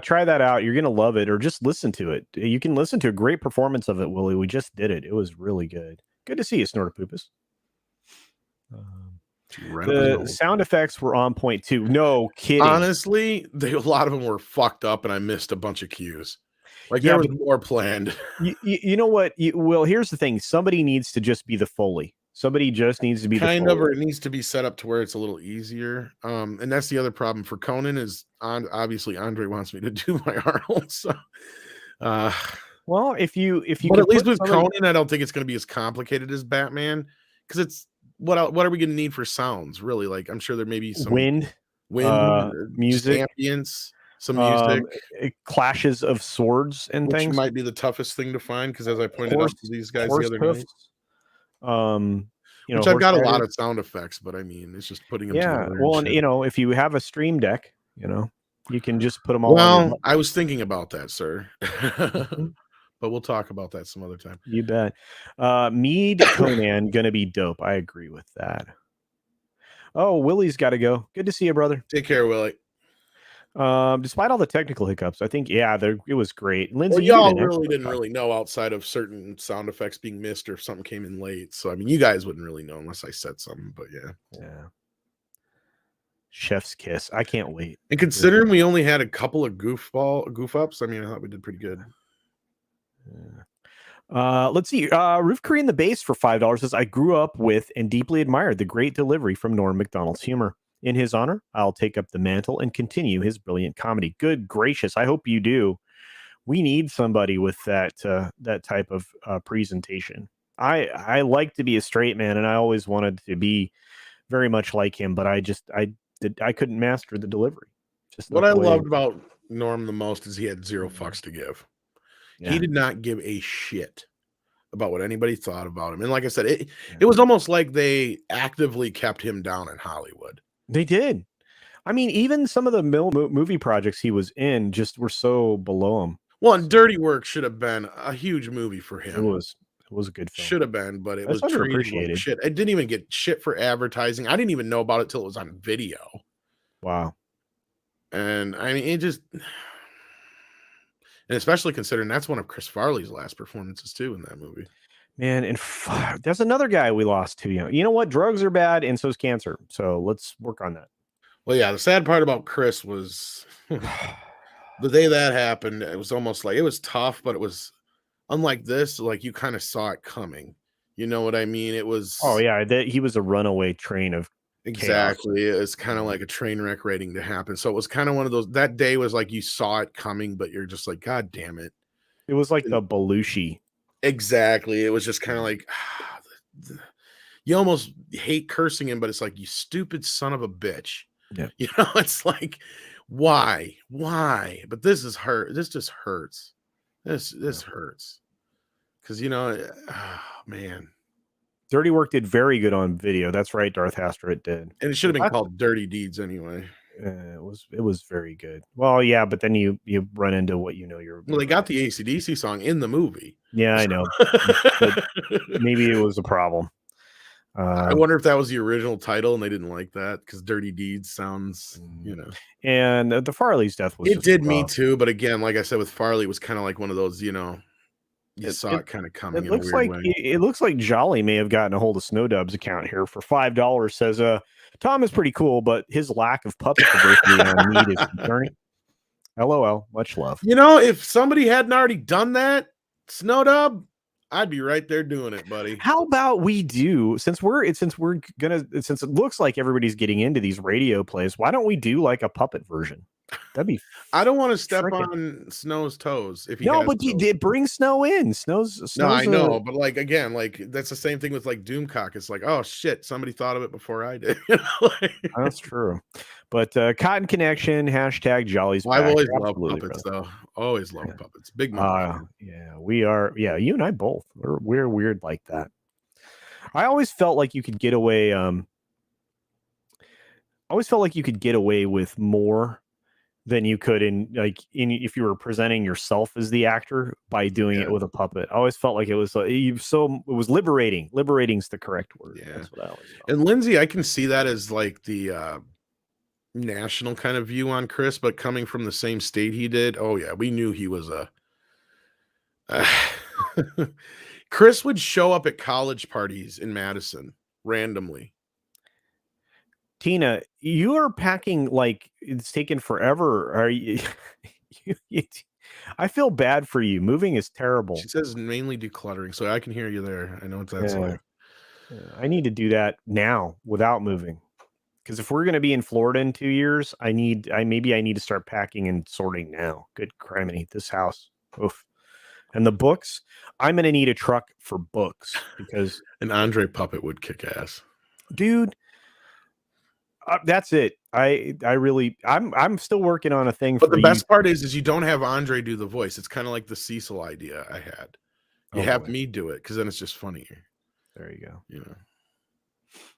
Try that out. You're gonna love it, or just listen to it. You can listen to a great performance of it, Willie. We just did it. It was really good. Good to see you, Snortapoopus. The sound effects were on point too. No kidding. Honestly, a lot of them were fucked up, and I missed a bunch of cues. Like there was more planned. You know what? Well, here's the thing. Somebody needs to just be the Foley. Somebody just needs to be or it needs to be set up to where it's a little easier. And that's the other problem for Conan is obviously Andre wants me to do my Arnold. So, well, if you but at least with Conan, I don't think it's going to be as complicated as Batman because it's what are we going to need for sounds? Really, like I'm sure there may be some wind, music, ambience, some music, clashes of swords and which things. Might be the toughest thing to find because as I pointed out to these guys the other night. Which I've got a lot of sound effects, but I mean, it's just putting them together. Well, and if you have a stream deck, you can just put them all. Well, I was thinking about that, sir. But we'll talk about that some other time. You bet. Mead Conan gonna be dope. I agree with that. Oh, Willie's got to go. Good to see you, brother. Take care, Willie. Despite all the technical hiccups, I think it was great. Lindsay, y'all really didn't know outside of certain sound effects being missed or if something came in late. So I mean, you guys wouldn't really know unless I said something. But yeah. Chef's kiss. I can't wait. And considering we only had a couple of goof ups, I mean, I thought we did pretty good. Let's see. Roof Korean the Base for $5 says, I grew up with and deeply admired the great delivery from Nora Mcdonald's humor. In his honor, I'll take up the mantle and continue his brilliant comedy. Good gracious. I hope you do. We need somebody with that type of presentation. I like to be a straight man, and I always wanted to be very much like him, but I couldn't master the delivery. Just what I loved about Norm the most is he had zero fucks to give. Yeah. He did not give a shit about what anybody thought about him. And like I said, it was almost like they actively kept him down in Hollywood. They did. I mean, even some of the movie projects he was in just were so below him. Well, and Dirty Work should have been a huge movie for him. It was a good film. Should have been, but it was treated like shit. It didn't even get shit for advertising. I didn't even know about it till it was on video. Wow. And I mean, and especially considering that's one of Chris Farley's last performances too in that movie. Man, and there's another guy we lost too. You know what? Drugs are bad, and so is cancer. So let's work on that. Well, yeah. The sad part about Chris was the day that happened. It was almost like it was tough, but it was unlike this. Like you kind of saw it coming. You know what I mean? It was. Oh yeah, he was a runaway train of. Exactly. It's kind of like a train wreck waiting to happen. So it was kind of one of those. That day was like you saw it coming, but you're just like, God damn it! It was like the Belushi. Exactly. It was just kind of like you almost hate cursing him, but it's like, you stupid son of a bitch. Yeah. It's like, why? But this is hurt. This just hurts. This hurts. Because man. Dirty Work did very good on video. That's right, Darth Hastra, it did. And it should have been called Dirty Deeds anyway. It was very good. Well, yeah, but then you run into what you're. Well, they got the AC/DC song in the movie. Yeah, I know. Maybe it was a problem. I wonder if that was the original title and they didn't like that because Dirty Deeds sounds, And the Farley's death was. It did me too, but again, like I said, with Farley, it was kind of like one of those, you saw it kind of coming. It looks like it looks like Jolly may have gotten a hold of Snowdub's account here for $5. Says, Tom is pretty cool, but his lack of puppet diversity on Mead is concerning. LOL. Much love. If somebody hadn't already done that, Snowdub, I'd be right there doing it, buddy. How about we do, since it looks like everybody's getting into these radio plays, why don't we do like a puppet version? That'd be. I don't want to step Frickin- on Snow's toes if he No, has but toes. it brings Snow in. Snow's No, I know, but like again, like that's the same thing with like Doomcock. It's like, oh shit, somebody thought of it before I did. That's true. But Cotton Connection, hashtag Jolly's Well, I've back. always loved Absolutely, puppets, brother. though. Always loved puppets. Big Muppet. Yeah, we are. Yeah, you and I both. We're weird like that. I always felt like you could get away. I always felt like you could get away with more than you could if you were presenting yourself as the actor by doing it with a puppet. I always felt like it was it was liberating. Liberating's the correct word. Yeah. That's what I always felt. And Lindsay, I can see that as like the national kind of view on Chris, but coming from the same state he did, oh yeah, we knew he was a Chris would show up at college parties in Madison randomly. Tina, you are packing like it's taken forever. Are you, I feel bad for you. Moving is terrible. She says mainly decluttering, so I can hear you there. I know what that's like. I need to do that now without moving. Because if we're going to be in Florida in 2 years, I need to start packing and sorting now. Good criminy, this house. Oof. And the books, I'm going to need a truck for books because an Andre puppet would kick ass, dude. That's it. I'm still working on a thing. But the best part is you don't have Andre do the voice. It's kind of like the Cecil idea I had. You have me do it because then it's just funnier. There you go. You know.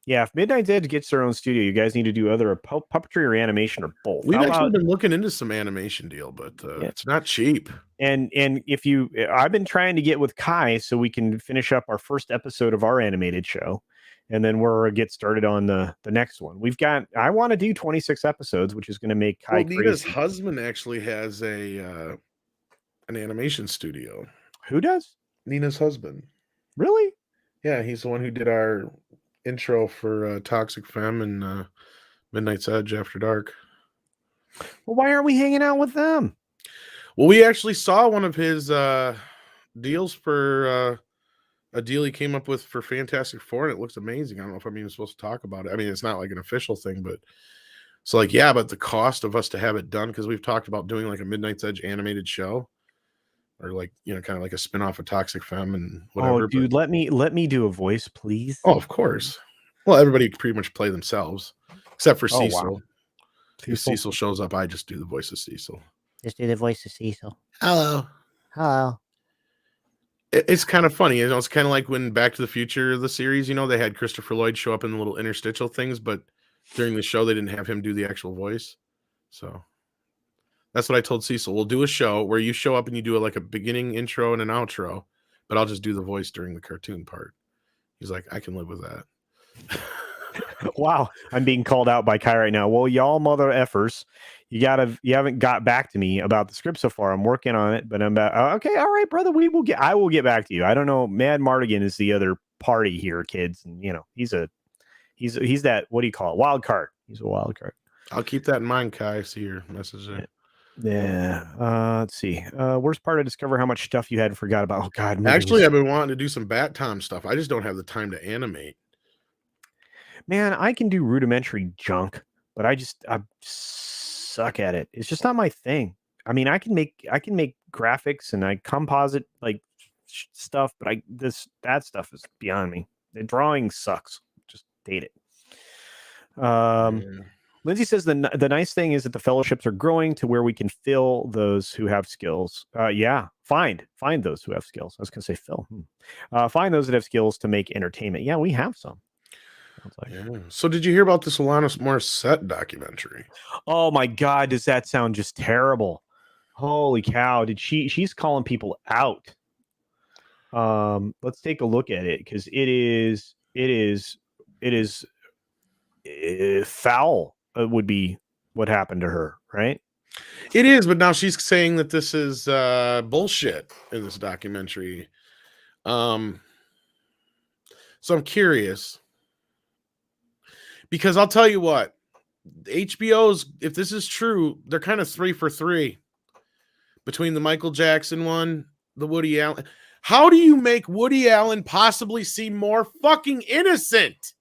Yeah, if Midnight's Edge gets their own studio, you guys need to do either a puppetry or animation or both. We've actually been looking into some animation deal, but it's not cheap. And if I've been trying to get with Kai so we can finish up our first episode of our animated show, and then we're get started on the next one. I want to do 26 episodes, which is going to make Kai crazy. Nina's husband actually has an animation studio. Who does? Nina's husband. Really? Yeah, he's the one who did our intro for Toxic Femme and Midnight's Edge After Dark. Well, why aren't we hanging out with them? Well, we actually saw one of his deals for a deal he came up with for Fantastic Four, and it looks amazing. I don't know if I'm even supposed to talk about it. I mean, it's not like an official thing, but so like, yeah, but the cost of us to have it done, because we've talked about doing like a Midnight's Edge animated show, or like, you know, kind of like a spinoff of Toxic Femme and whatever. Oh, dude, let me do a voice, please. Oh, of course. Well, everybody pretty much play themselves, except for Cecil. Wow. If Cecil shows up, I just do the voice of Cecil. Just do the voice of Cecil. Hello. Hello. It's kind of funny. You know, it's kind of like when Back to the Future, the series, you know, they had Christopher Lloyd show up in the little interstitial things, but during the show, they didn't have him do the actual voice. So that's what I told Cecil. We'll do a show where you show up and you do like a beginning intro and an outro, but I'll just do the voice during the cartoon part. He's like, I can live with that. Wow, I'm being called out by Kai right now. Well, y'all mother effers, you haven't got back to me about the script so far. I'm working on it, but I'm okay. All right, brother. I will get back to you. I don't know. Mad Mardigan is the other party here, kids, and you know he's that, what do you call it? Wild card. He's a wild card. I'll keep that in mind, Kai. I see your message there. Yeah. Let's see. Worst part, I discover how much stuff you had and forgot about. Oh God. Actually, I've been wanting to do some Bat Tom stuff. I just don't have the time to animate. Man, I can do rudimentary junk, but I suck at it. It's just not my thing. I mean, I can make graphics and I composite like stuff, but that stuff is beyond me. The drawing sucks. Just hate it. Lindsay says the nice thing is that the fellowships are growing to where we can fill those who have skills. Yeah, find those who have skills. I was going to say fill. Find those that have skills to make entertainment. Yeah, we have some. Yeah. So did you hear about this Alanis Morissette documentary? Oh my God, does that sound just terrible? Holy cow! She's calling people out? Let's take a look at it because it is foul. Would be what happened to her, right? It is, but now she's saying that this is bullshit in this documentary. So I'm curious. Because I'll tell you what, HBO's, if this is true, they're kind of 3 for 3 between the Michael Jackson one, the Woody Allen. How do you make Woody Allen possibly seem more fucking innocent?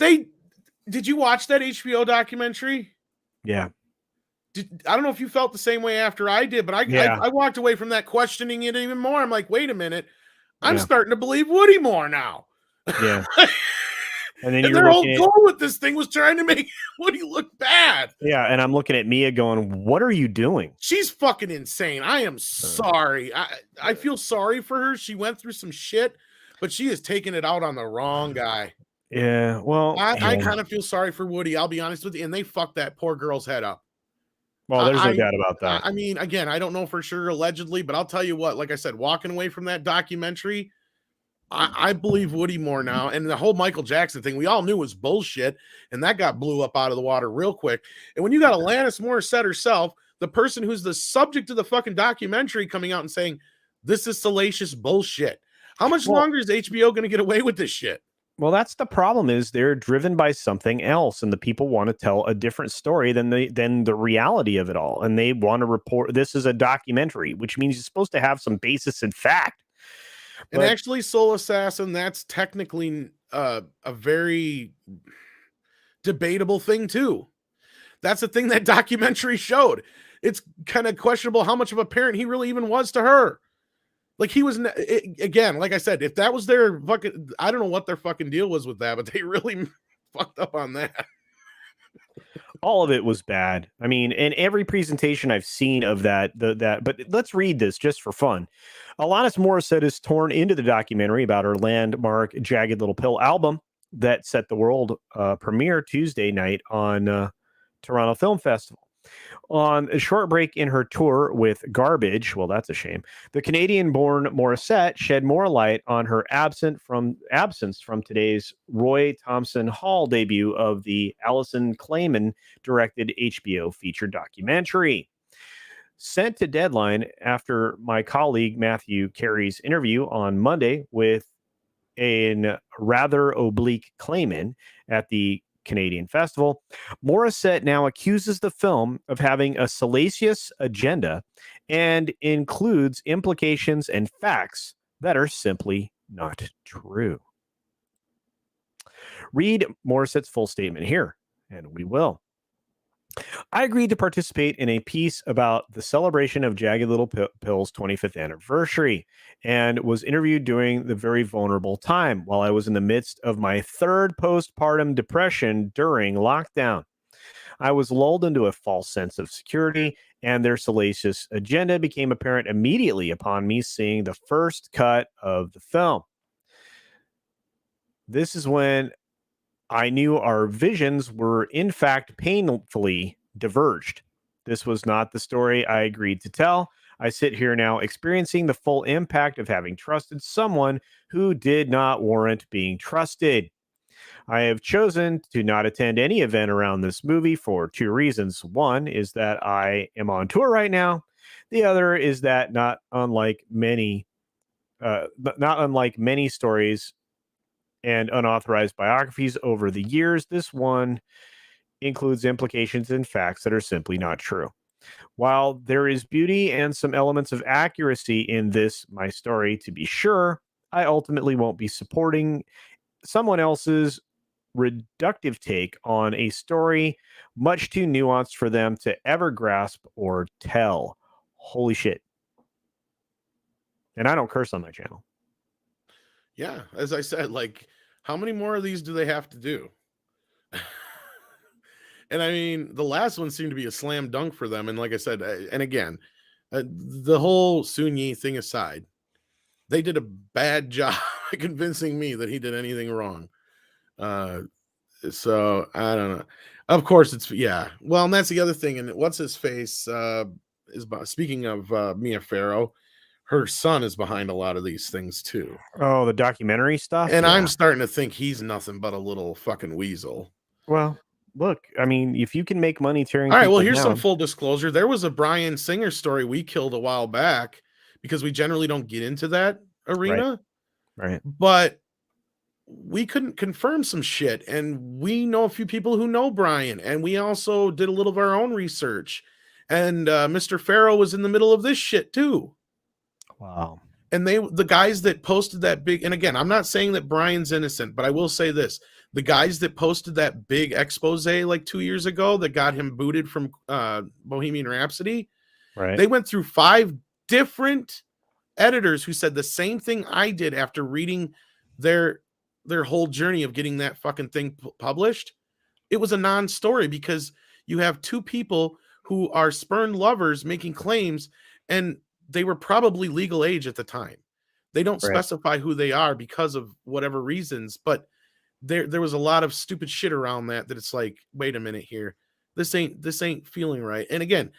Did you watch that HBO documentary? Yeah. I don't know if you felt the same way after I did, but I walked away from that questioning it even more. I'm like, wait a minute, I'm starting to believe Woody more now. Yeah. And then their whole goal with this thing was trying to make Woody look bad. Yeah, and I'm looking at Mia going, what are you doing? She's fucking insane. I am sorry. I feel sorry for her. She went through some shit, but she is taking it out on the wrong guy. Yeah, well, I kind of feel sorry for Woody. I'll be honest with you. And they fucked that poor girl's head up. Well, there's no doubt about that. I mean, again, I don't know for sure, allegedly, but I'll tell you what, like I said, walking away from that documentary, I believe Woody more now. And the whole Michael Jackson thing, we all knew was bullshit. And that got blew up out of the water real quick. And when you got Alanis Morissette herself, the person who's the subject of the fucking documentary, coming out and saying, this is salacious bullshit. How much longer is HBO going to get away with this shit? Well, that's the problem, is they're driven by something else, and the people want to tell a different story than the reality of it all. And they want to report this is a documentary, which means you're supposed to have some basis in fact. And actually, Soul Assassin, that's technically a very debatable thing too. That's the thing that documentary showed. It's kind of questionable how much of a parent he really even was to her. Like, he was, again, like I said, if that was their fucking, I don't know what their fucking deal was with that, but they really fucked up on that. All of it was bad. I mean, in every presentation I've seen of that, but let's read this just for fun. Alanis Morissette is torn into the documentary about her landmark Jagged Little Pill album that set the world premiere Tuesday night on Toronto Film Festival. On a short break in her tour with Garbage, well, that's a shame, the Canadian-born Morissette shed more light on her absence from today's Roy Thompson Hall debut of the Alison Klayman-directed HBO feature documentary. Sent to Deadline after my colleague Matthew Carey's interview on Monday with a rather oblique Klayman at the Canadian Festival, Morissette now accuses the film of having a salacious agenda and includes implications and facts that are simply not true. Read Morissette's full statement here, and we will. I agreed to participate in a piece about the celebration of Jagged Little Pill's 25th anniversary and was interviewed during the very vulnerable time while I was in the midst of my third postpartum depression during lockdown. I was lulled into a false sense of security, and their salacious agenda became apparent immediately upon me seeing the first cut of the film. This is when I knew our visions were in fact painfully diverged. This was not the story I agreed to tell. I sit here now experiencing the full impact of having trusted someone who did not warrant being trusted. I have chosen to not attend any event around this movie for two reasons. One is that I am on tour right now. The other is that not unlike many stories and unauthorized biographies over the years, this one includes implications and facts that are simply not true. While there is beauty and some elements of accuracy in this, my story, to be sure, I ultimately won't be supporting someone else's reductive take on a story much too nuanced for them to ever grasp or tell. Holy shit. And I don't curse on my channel. Yeah, as I said, like, how many more of these do they have to do? And I mean, the last one seemed to be a slam dunk for them. And like I said, and again, the whole Sun Yi thing aside, they did a bad job convincing me that he did anything wrong. So I don't know. Of course, it's well, and that's the other thing. And what's his face is speaking of Mia Farrow. Her son is behind a lot of these things too. Oh, the documentary stuff? And I'm starting to think he's nothing but a little fucking weasel. Well, look, I mean, if you can make money tearing. All right, well, here's some full disclosure. There was a Bryan Singer story we killed a while back because we generally don't get into that arena. Right. But we couldn't confirm some shit. And we know a few people who know Bryan. And we also did a little of our own research. And Mr. Farrow was in the middle of this shit too. Wow. And the guys that posted that big, and again, I'm not saying that Bryan's innocent, but I will say this. the guys that posted that big expose like 2 years ago that got him booted from Bohemian Rhapsody, Right. they went through 5 different editors who said the same thing I did after reading their whole journey of getting that fucking thing published. It was a non-story because you have 2 people who are spurned lovers making claims, and they were probably legal age at the time. They don't specify who they are because of whatever reasons, but there was a lot of stupid shit around that it's like, wait a minute here. This ain't feeling right. And again,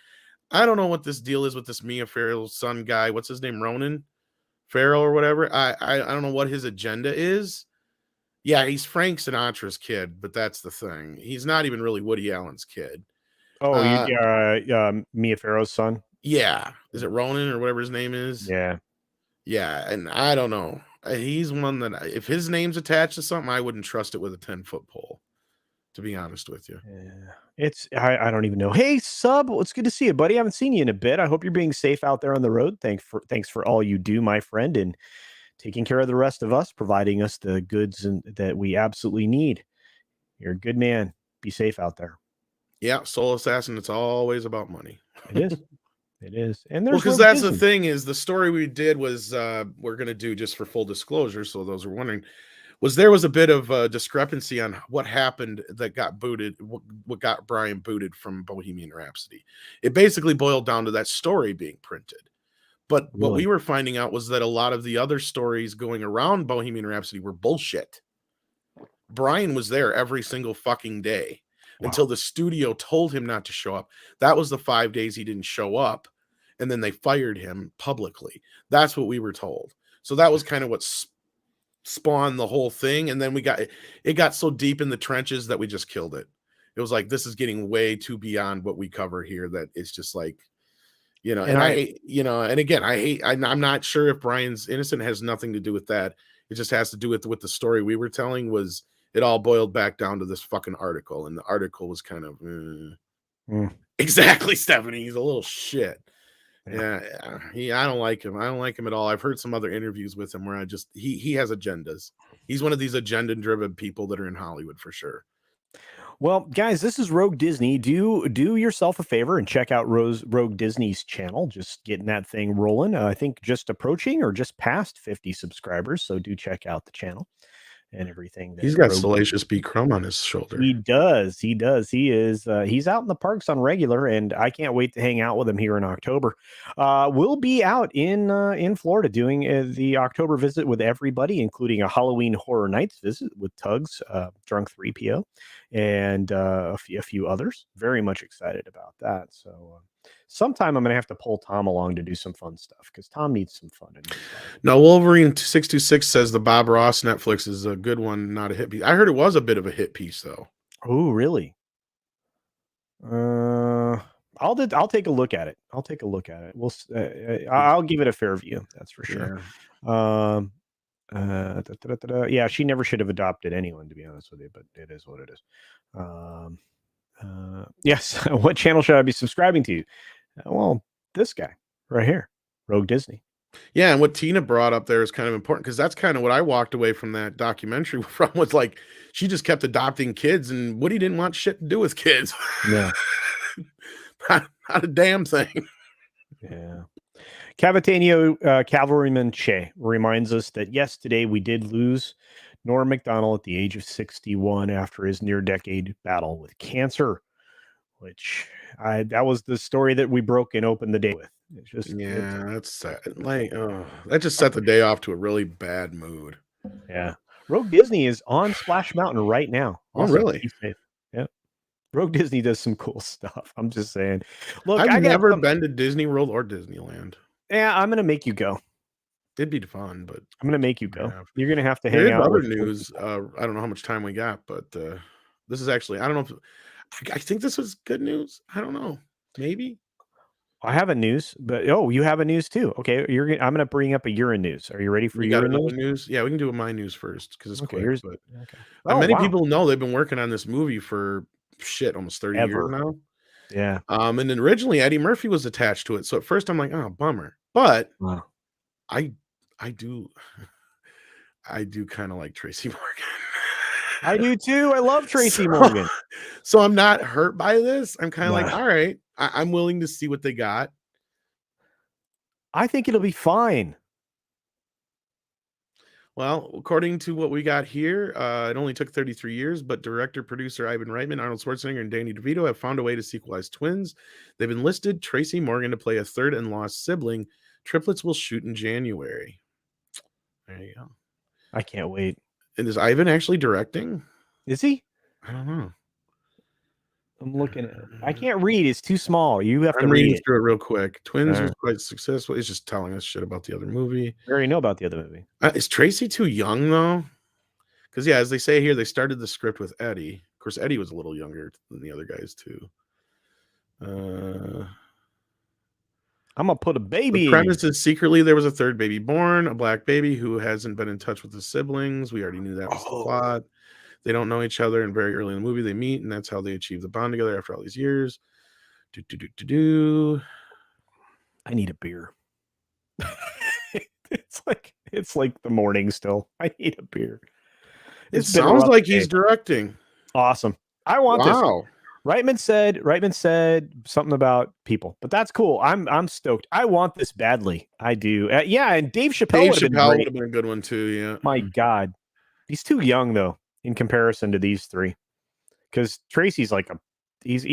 I don't know what this deal is with this Mia Farrow's son guy. What's his name? Ronan Farrow or whatever. I don't know what his agenda is. Yeah, he's Frank Sinatra's kid, but that's the thing. He's not even really Woody Allen's kid. Oh, Mia Farrow's son? Yeah. Is it Ronan or whatever his name is? Yeah. Yeah, and I don't know. He's one that if his name's attached to something, I wouldn't trust it with a 10-foot pole, to be honest with you. Yeah. I don't even know. Hey, Sub, it's good to see you, buddy. I haven't seen you in a bit. I hope you're being safe out there on the road. Thanks for all you do, my friend, and taking care of the rest of us, providing us the goods that we absolutely need. You're a good man. Be safe out there. Yeah, Soul Assassin, it's always about money. It is. It is. And there's because that's the thing is the story we did was we're going to do, just for full disclosure, so those are wondering, there was a bit of discrepancy on what happened that got booted, what got Brian booted from Bohemian Rhapsody. It basically boiled down to that story being printed. But what we were finding out was that a lot of the other stories going around Bohemian Rhapsody were bullshit. Brian was there every single fucking day until the studio told him not to show up. That was the 5 days he didn't show up. And then they fired him publicly. That's what we were told. So that was kind of what spawned the whole thing. And then it got so deep in the trenches that we just killed it. It was like, this is getting way too beyond what we cover here, that it's just like, and I'm not sure if Brian's innocent. Has nothing to do with that. It just has to do with the story we were telling. Was it all boiled back down to this fucking article, and the article was kind of exactly, Stephanie. He's a little shit. Yeah, I don't like him. I don't like him at all. I've heard some other interviews with him where he has agendas. He's one of these agenda-driven people that are in Hollywood for sure. Well, guys, this is Rogue Disney. Do yourself a favor and check out Rogue Disney's channel. Just getting that thing rolling. I think just approaching or just past 50 subscribers. So do check out the channel and everything. He's got Salacious B. Crumb on his shoulder. He does. He is. He's out in the parks on regular, and I can't wait to hang out with him here in October. We'll be out in Florida doing the October visit with everybody, including a Halloween Horror Nights visit with Tugs, Drunk 3PO, and a few others. Very much excited about that. So sometime I'm going to have to pull Tom along to do some fun stuff because Tom needs some fun. No, Wolverine 626 says the Bob Ross Netflix is a good one, not a hit piece. I heard it was a bit of a hit piece, though. Oh, really? I'll take a look at it. I'll give it a fair view. That's for sure. Yeah. Yeah, she never should have adopted anyone, to be honest with you, but it is what it is. Yes. What channel should I be subscribing to? Well, this guy right here, Rogue Disney. Yeah, and what Tina brought up there is kind of important because that's kind of what I walked away from that documentary from, was like she just kept adopting kids, and Woody didn't want shit to do with kids. Yeah. not a damn thing. Yeah. Cavatanio Cavalryman Che reminds us that yes, today we did lose Nora Mcdonald at the age of 61 after his near-decade battle with cancer, which that was the story that we broke and opened the day with. It's just, that's sad. Like, that just set the day off to a really bad mood. Yeah. Rogue Disney is on Splash Mountain right now. Also, really? Yeah. Rogue Disney does some cool stuff. I'm just saying. Look, I've never been to Disney World or Disneyland. Yeah, I'm going to make you go. It'd be fun, but I'm going to make you go. You're going to have to hang out. Other news. I don't know how much time we got, but this is actually, I don't know if I think this was good news. I don't know. Maybe. I have a news, but you have a news too. Okay, I'm going to bring up a urine news. Are you ready for urine news? Yeah, we can do my news first because it's quick. But many people know they've been working on this movie for almost 30 years now. Yeah. And then originally Eddie Murphy was attached to it, so at first I'm like, oh, bummer. But I do kind of like Tracy Morgan. I do too. I love Tracy Morgan. So I'm not hurt by this. I'm kind of like, Nah. all right, I'm willing to see what they got. I think it'll be fine. Well, according to what we got here, it only took 33 years, but director, producer Ivan Reitman, Arnold Schwarzenegger, and Danny DeVito have found a way to sequelize twins. They've enlisted Tracy Morgan to play a third and lost sibling. Triplets will shoot in January. There you go. I can't wait. And is Ivan actually directing? Is he? I don't know. I'm looking at it. I can't read. It's too small. You have to I'm read reading it. through it real quick. Twins All was right. quite successful. It's just telling us shit about the other movie. We already know about the other movie. Is Tracy too young though? Because yeah, as they say here, they started the script with Eddie. Of course, Eddie was a little younger than the other guys too. I'm gonna put a baby. The in premise you. is secretly there was a third baby born, a black baby who hasn't been in touch with his siblings. We already knew that was the plot. They don't know each other, and very early in the movie they meet, and that's how they achieve the bond together after all these years. I need a beer. it's like the morning still. I need a beer. It sounds like he's day. directing. Awesome. I want this. Wow. Reitman said something about people, but that's cool. I'm stoked. I want this badly. I do. Yeah, and Dave Chappelle would have been a good one too. Yeah. My God, he's too young though in comparison to these three. Because Tracy's like he's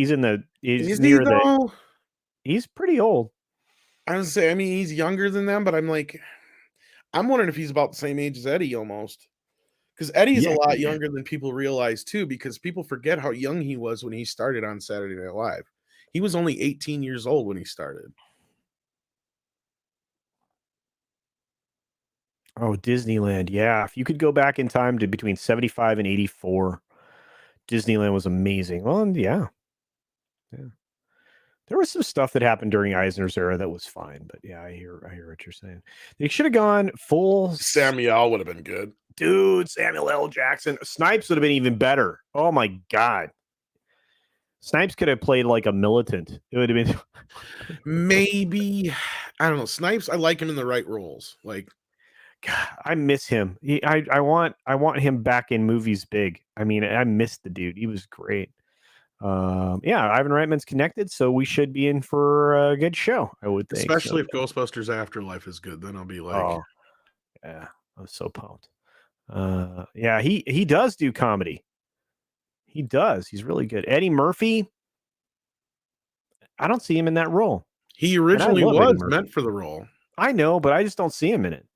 pretty old. I was say, I mean, he's younger than them, but I'm wondering if he's about the same age as Eddie almost. Because Eddie's a lot younger than people realize too, because people forget how young he was when he started on Saturday Night Live. He was only 18 years old when he started. Oh, Disneyland. Yeah. If you could go back in time to between 75 and 84, Disneyland was amazing. Well, yeah. There was some stuff that happened during Eisner's era that was fine, but yeah, I hear what you're saying. They should have gone full. Samuel would have been good. Dude, Samuel L. Jackson. Snipes would have been even better. Oh my God. Snipes could have played like a militant. It would have been maybe. I don't know. Snipes, I like him in the right roles. Like, God, I miss him. I want him back in movies big. I mean, I miss the dude. He was great. Yeah, Ivan Reitman's connected, so we should be in for a good show, I would think. Especially if Ghostbusters Afterlife is good, then I'll be like, oh, yeah, I'm so pumped. Yeah, he does do comedy. He does. He's really good. Eddie Murphy, I don't see him in that role. He originally was meant for the role. I know, but I just don't see him in it.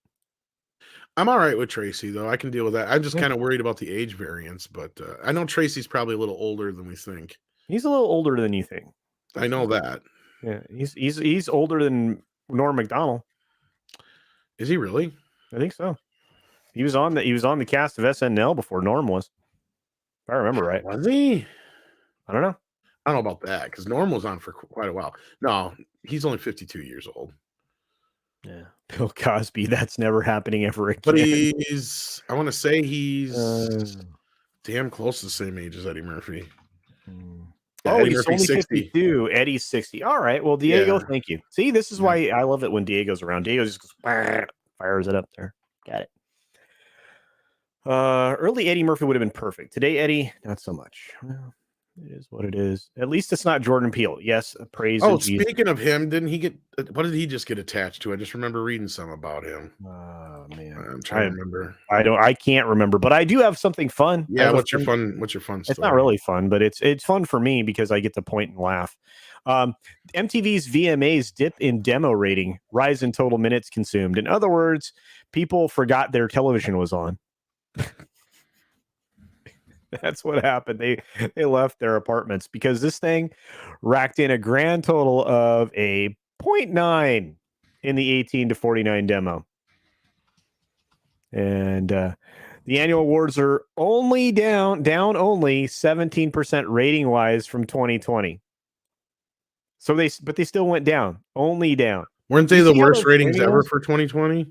I'm all right with Tracy, though. I can deal with that. I'm just kind of worried about the age variance, but I know Tracy's probably a little older than we think. He's a little older than you think. I know that. Yeah, he's older than Nora Mcdonald. Is he really? I think so. He was on the cast of SNL before Norm was. If I remember right. Was he? I don't know. I don't know about that because Norm was on for quite a while. No, he's only 52 years old. Yeah, Bill Cosby. That's never happening ever again. But I want to say he's damn close to the same age as Eddie Murphy. Yeah, he's only 52. Eddie's 60. All right. Well, Diego, thank you. See, this is why I love it when Diego's around. Diego just goes, fires it up there. Got it. Early Eddie Murphy would have been perfect. Today, Eddie, not so much. Well, it is what it is. At least it's not Jordan Peele. Yes, praise. Oh, speaking of him, didn't he get? What did he just get attached to? I just remember reading some about him. Oh man, I'm trying to remember. I can't remember, but I do have something fun. Yeah, what's your fun story? It's not really fun, but it's fun for me because I get to point and laugh. MTV's VMAs dip in demo rating, rise in total minutes consumed. In other words, people forgot their television was on. That's what happened. They left their apartments because this thing racked in a grand total of a 0.9 in the 18 to 49 demo. And the annual awards are only down only 17% rating wise from 2020. So they still went down, only down. Weren't they the worst ratings ever for 2020?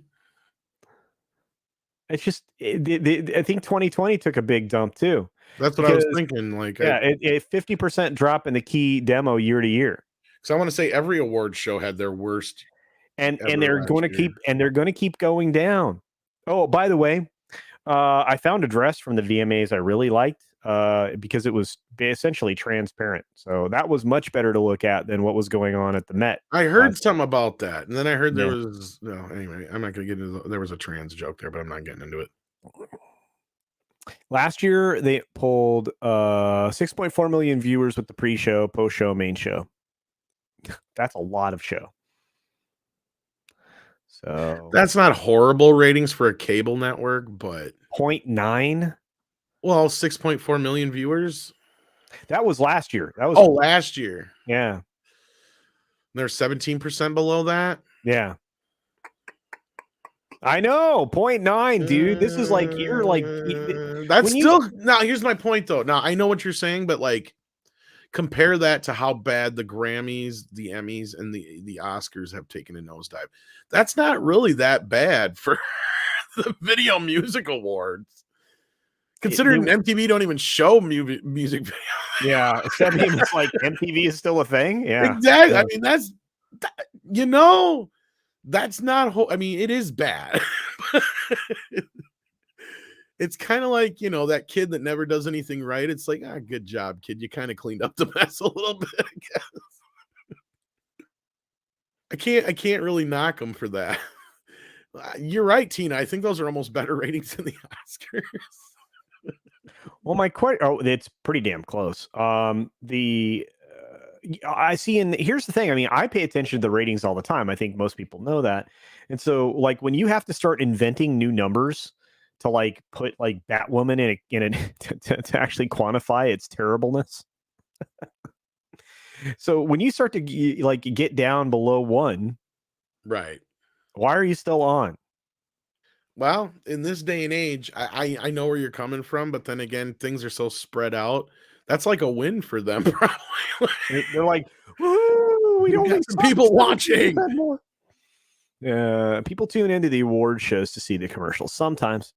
It's just, I think 2020 took a big dump too. That's what I was thinking. Like, yeah, a 50% drop in the key demo year to year. Because I want to say every award show had their worst, and they're going to keep going down. Oh, by the way, I found a dress from the VMAs I really liked because it was essentially transparent. So that was much better to look at than what was going on at the Met. I heard something about that, and then I heard there Yeah. was no. Anyway, I'm not gonna get into. There was a trans joke there, but I'm not getting into it. Last year they pulled 6.4 million viewers with the pre-show, post-show, main show. That's a lot of show. So That's not horrible ratings for a cable network, but 0.9. well, 6.4 million viewers. That was last year. That was last year. Yeah. They're 17% below that. Yeah. I know, 0.9, dude. This is like you're like that's still now. Here's my point, though. Now I know what you're saying, but like compare that to how bad the Grammys, the Emmys, and the Oscars have taken a nosedive. That's not really that bad for the Video Music Awards. Considering MTV don't even show music videos. Yeah, I mean, it's like MTV is still a thing. Yeah, exactly. Yeah. I mean, that's not. I mean, it is bad. It's kind of like that kid that never does anything right. It's like, good job, kid. You kind of cleaned up the mess a little bit. I guess. I can't really knock them for that. You're right, Tina. I think those are almost better ratings than the Oscars. Well, it's pretty damn close. I see, and here's the thing. I mean, I pay attention to the ratings all the time. I think most people know that. And so, like, when you have to start inventing new numbers to like put like Batwoman to actually quantify its terribleness. So when you start to get down below 1, right? Why are you still on? Well, in this day and age, I know where you're coming from, but then again, things are so spread out. That's like a win for them, probably. They're like, woo, we don't got some people watching. People tune into the award shows to see the commercials sometimes.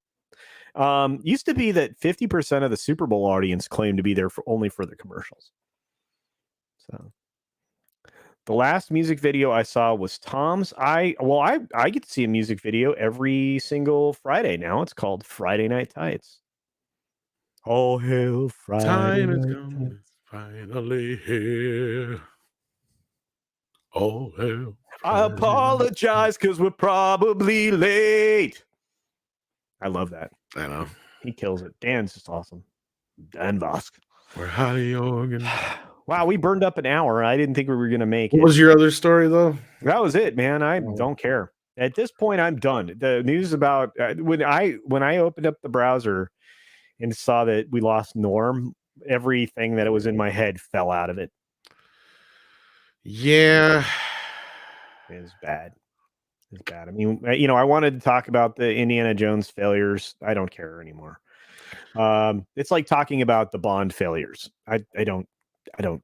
Used to be that 50% of the Super Bowl audience claimed to be there only for the commercials. So the last music video I saw was Tom's. I get to see a music video every single Friday now. It's called Friday Night Tights. All hail Friday. Time is come, finally here. All hail. I apologize because we're probably late. I love that. I know. He kills it. Dan's just awesome. Dan Vosk. We're Howdy Organ. Wow, we burned up an hour. I didn't think we were going to make it. What was your other story, though? That was it, man. I don't care. At this point, I'm done. The news about when I opened up the browser and saw that we lost Norm, everything that was in my head fell out of it. Yeah. It's bad. It's bad. I mean, I wanted to talk about the Indiana Jones failures. I don't care anymore. It's like talking about the Bond failures. I don't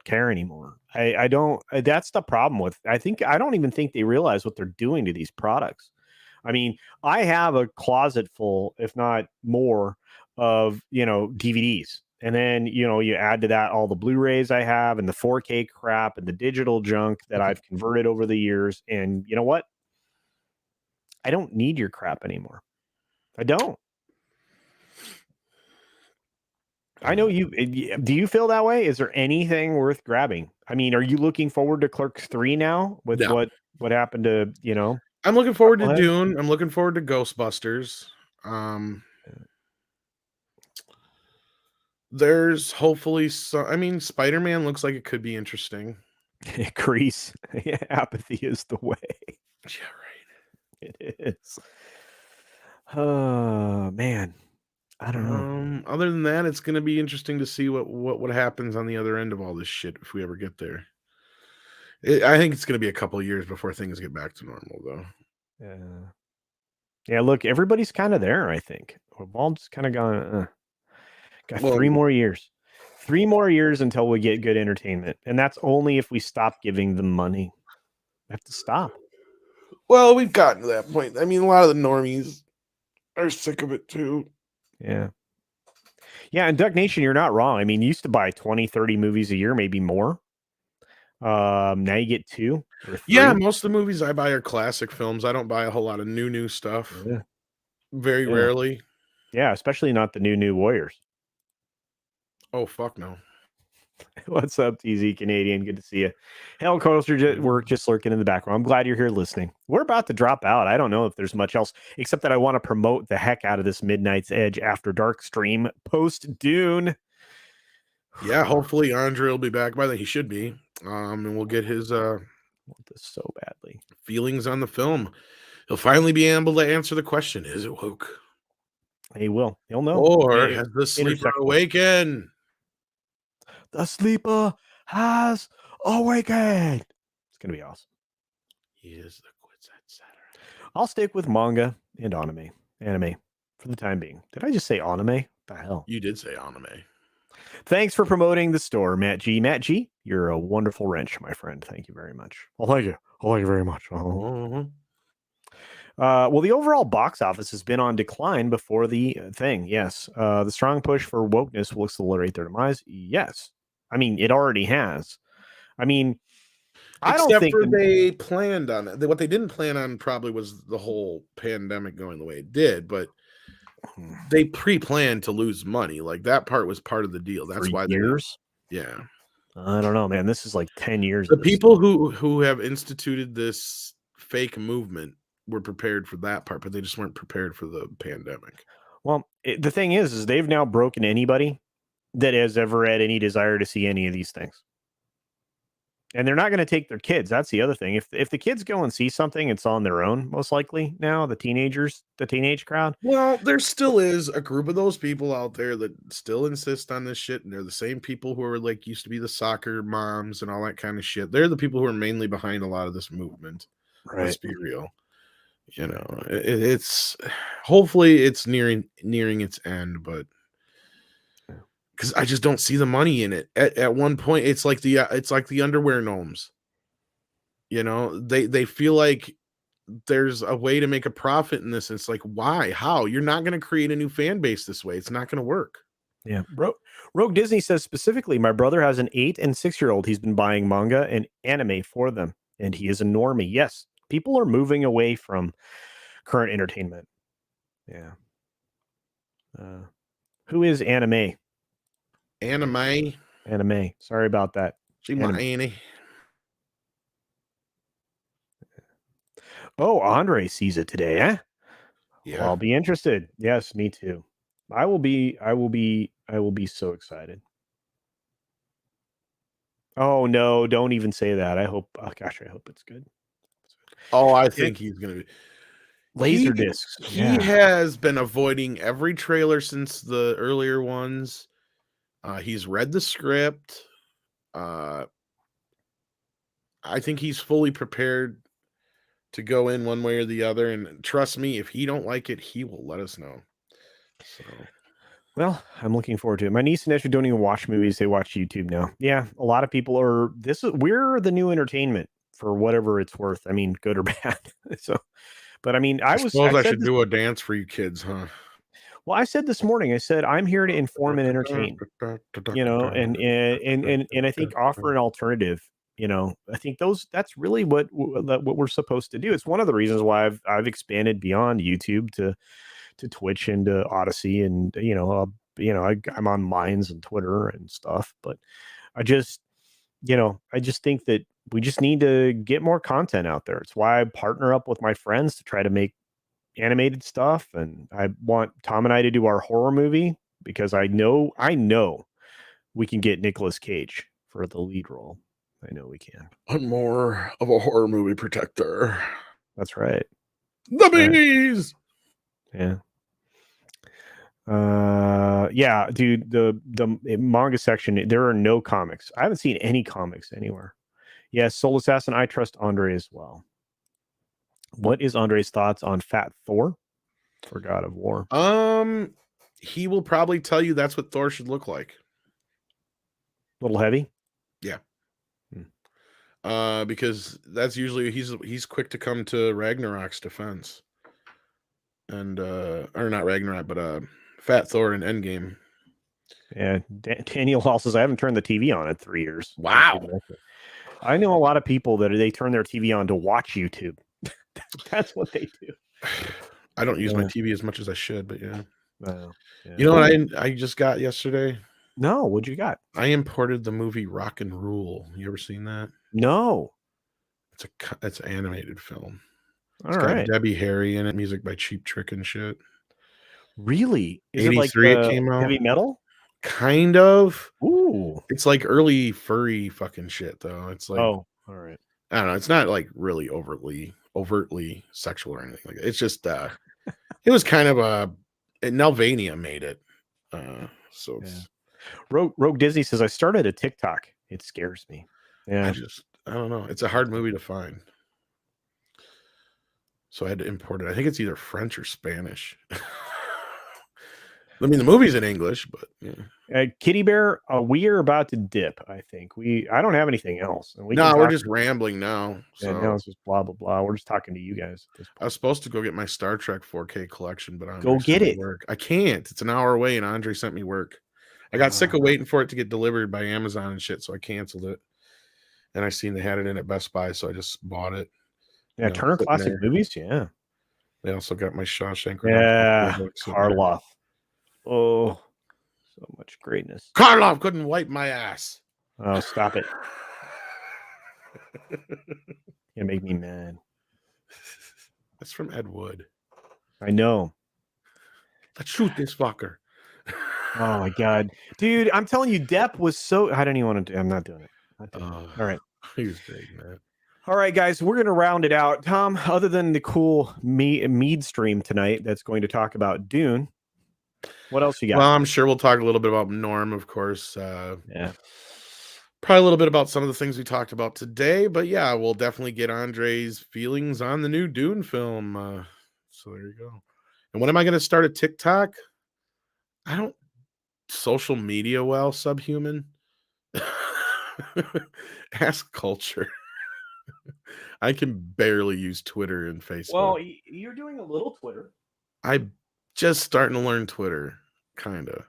care anymore. I don't. That's the problem with. I don't even think they realize what they're doing to these products. I mean, I have a closet full, if not more, of DVDs, and then you add to that all the Blu-rays I have and the 4K crap and the digital junk that I've converted over the years. And you know what? I don't need your crap anymore. I don't. I know you. Do you feel that way? Is there anything worth grabbing? I mean, are you looking forward to Clerks 3 now with what happened to, I'm looking forward to Dune. I'm looking forward to Ghostbusters. There's hopefully Spider-Man looks like it could be interesting. Grease. Apathy is the way. Yeah, right. It is. Oh, man. I don't know. Other than that, it's going to be interesting to see what happens on the other end of all this shit if we ever get there. I think it's going to be a couple of years before things get back to normal, though. Yeah. Look, everybody's kind of there. I think we've all just kind of gone. Got 3 more years. 3 more years until we get good entertainment, and that's only if we stop giving them money. We have to stop. Well, we've gotten to that point. I mean, a lot of the normies are sick of it too. Yeah. And Duck Nation, you're not wrong. I mean, you used to buy 20, 30 movies a year, maybe more. Now you get 2 or 3. Yeah, most of the movies I buy are classic films. I don't buy a whole lot of new stuff. Yeah. Very rarely. Yeah, especially not the new Warriors. Oh, fuck no. What's up, TZ Canadian? Good to see you. Hell, Coaster, we're just lurking in the background. I'm glad you're here listening. We're about to drop out. I don't know if there's much else, except that I want to promote the heck out of this Midnight's Edge After Dark stream post Dune. Yeah, hopefully Andre will be back by then. He should be. And we'll get his I want this so badly. feelings on the film. He'll finally be able to answer the question, is it woke? He will. He'll know. Or has the sleeper intersectional. awakened? The sleeper has awakened. It's going to be awesome. He is the quits at Saturday. I'll stick with manga and anime for the time being. Did I just say anime? The hell? You did say anime. Thanks for promoting the store, Matt G. Matt G, you're a wonderful wrench, my friend. Thank you very much. Well, thank you. Thank you very much. Well, the overall box office has been on decline before the thing. Yes. The strong push for wokeness will accelerate their demise. Yes. I mean, it already has. I mean, I don't think they planned on it. What they didn't plan on probably was the whole pandemic going the way it did, but they pre-planned to lose money. Like that part was part of the deal. That's why years. Yeah. I don't know, man. This is like 10 years. The people who have instituted this fake movement were prepared for that part, but they just weren't prepared for the pandemic. Well, the thing is they've now broken anybody that has ever had any desire to see any of these things. And they're not going to take their kids. That's the other thing. If the kids go and see something, it's on their own, most likely now, the teenage crowd. Well, there still is a group of those people out there that still insist on this shit. And they're the same people who are like used to be the soccer moms and all that kind of shit. They're the people who are mainly behind a lot of this movement. Right. Let's be real. You know, it's hopefully it's nearing its end, but because I just don't see the money in it. At one point, it's like the underwear gnomes. You know, they feel like there's a way to make a profit in this. It's like, why? How? You're not going to create a new fan base this way. It's not going to work. Yeah. Rogue Disney says specifically, my brother has an 8 and 6-year-old. He's been buying manga and anime for them, and he is a normie. Yes. People are moving away from current entertainment. Yeah. Who is anime? Anime. Sorry about that. She my Annie. Oh, Andre sees it today, eh? Yeah. Well, I'll be interested. Yes, me too. I will be so excited. Oh no, don't even say that. I hope it's good. Oh, I think he's gonna be laser discs. He has been avoiding every trailer since the earlier ones. He's read the script. I think he's fully prepared to go in one way or the other. And trust me, if he don't like it, he will let us know. So, well, I'm looking forward to it. My niece and nephew don't even watch movies; they watch YouTube now. Yeah, a lot of people are. We're the new entertainment for whatever it's worth. I mean, good or bad. So, but I mean, I should do a dance for you kids, huh? Well, I said this morning, I said, I'm here to inform and entertain, you know, and I think offer an alternative, you know, I think that's really what we're supposed to do. It's one of the reasons why I've expanded beyond YouTube to Twitch and to Odyssey and, I'm on Minds and Twitter and stuff, but I just think that we just need to get more content out there. It's why I partner up with my friends to try to make animated stuff, and I want Tom and I to do our horror movie because I know we can get Nicolas Cage for the lead role. I know we can. I'm more of a horror movie protector. That's right. The bees. Yeah. Yeah, dude, the manga section, there are no comics. I haven't seen any comics anywhere. Yes, Soul Assassin, I trust Andre as well. What is Andre's thoughts on Fat Thor for God of War? He will probably tell you that's what Thor should look like. A little heavy? Yeah. Because that's usually he's quick to come to Ragnarok's defense. And or not Ragnarok, but Fat Thor in Endgame. Yeah, Daniel Hall says I haven't turned the TV on in 3 years. Wow. I know a lot of people that they turn their TV on to watch YouTube. That's what they do. I don't use my TV as much as I should, but yeah. Yeah. You know what I just got yesterday? No, what'd you got? I imported the movie Rock and Rule. You ever seen that? No. It's an animated film. All right. Got Debbie Harry in it, music by Cheap Trick and shit. Really? Is 83 it like it came out. heavy metal? Kind of. Ooh. It's like early furry fucking shit though. It's like, all right. I don't know. It's not like really overtly sexual or anything like that. It's just it was kind of Nelvania made it. So it's Rogue Disney says I started a TikTok. It scares me. Yeah. I don't know. It's a hard movie to find. So I had to import it. I think it's either French or Spanish. I mean, the movie's in English, but yeah. Kitty Bear, we are about to dip. I think I don't have anything else. And we're just rambling now. So now it's just blah blah blah. We're just talking to you guys. I was supposed to go get my Star Trek 4K collection, but go get it. Work. I can't. It's an hour away, and Andre sent me work. I got sick of waiting for it to get delivered by Amazon and shit, so I canceled it. And I seen they had it in at Best Buy, so I just bought it. Yeah, Turner Classic Movies. Yeah. They also got my Shawshank. Yeah, Karloff. Oh, so much greatness. Karloff couldn't wipe my ass. Oh, stop it. You make me mad. That's from Ed Wood. I know. Let's shoot this fucker. Oh my god, dude! I'm telling you, Depp was so. I don't even want to. I'm not doing it. All right. He was great, man. All right, guys, we're going to round it out. Tom, other than the cool mead stream tonight that's going to talk about Dune, what else you got? Well, I'm sure we'll talk a little bit about Norm, of course. Yeah. Probably a little bit about some of the things we talked about today. But yeah, we'll definitely get Andre's feelings on the new Dune film. So there you go. And when am I going to start a TikTok? I don't social media well, Subhuman. Ask Culture. I can barely use Twitter and Facebook. Well, you're doing a little Twitter. I'm just starting to learn Twitter, kind of.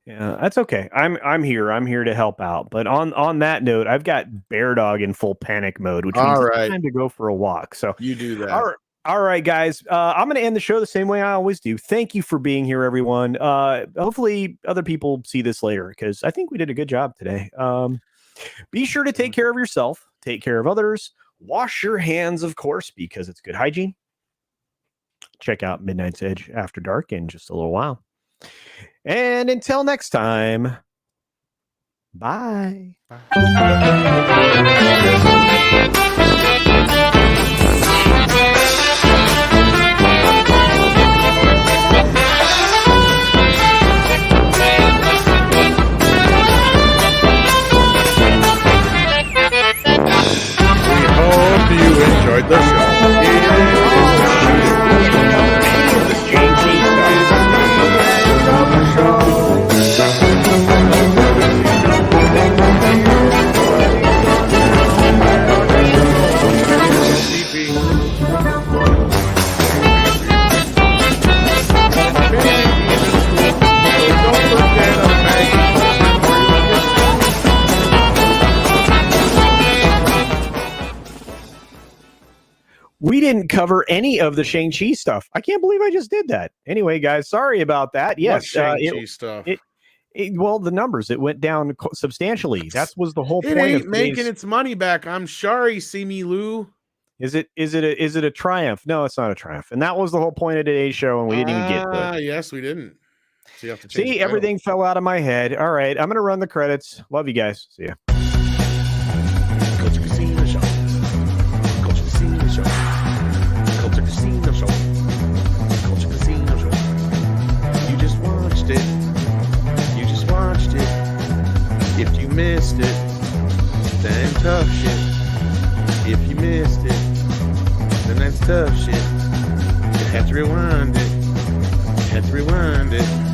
Yeah, that's okay. I'm here. I'm here to help out. But on that note, I've got Bear Dog in full panic mode, which means it's time to go for a walk. So you do that. All right, guys. I'm going to end the show the same way I always do. Thank you for being here, everyone. Hopefully, other people see this later because I think we did a good job today. Be sure to take care of yourself. Take care of others. Wash your hands, of course, because it's good hygiene. Check out Midnight's Edge After Dark in just a little while. And until next time, bye. Hope you enjoyed the show. We didn't cover any of the Shang-Chi stuff. I can't believe I just did that. Anyway, guys, sorry about that. Yes, Shang-Chi stuff. Well, the numbers, it went down substantially. That was the whole point. It ain't making its money back. I'm sorry, Simi Lou. Is it a triumph? No, it's not a triumph. And that was the whole point of today's show, and we didn't even get to it. Yes, we didn't. So you have to see, everything fell out of my head. All right, I'm gonna run the credits. Love you guys. See ya. CultureCasino Show. CultureCasino Show. CultureCasino Show. CultureCasino Show. You just watched it. You just watched it. If you missed it, then tough shit. If you missed it, then that's tough shit. You had to rewind it. You had to rewind it.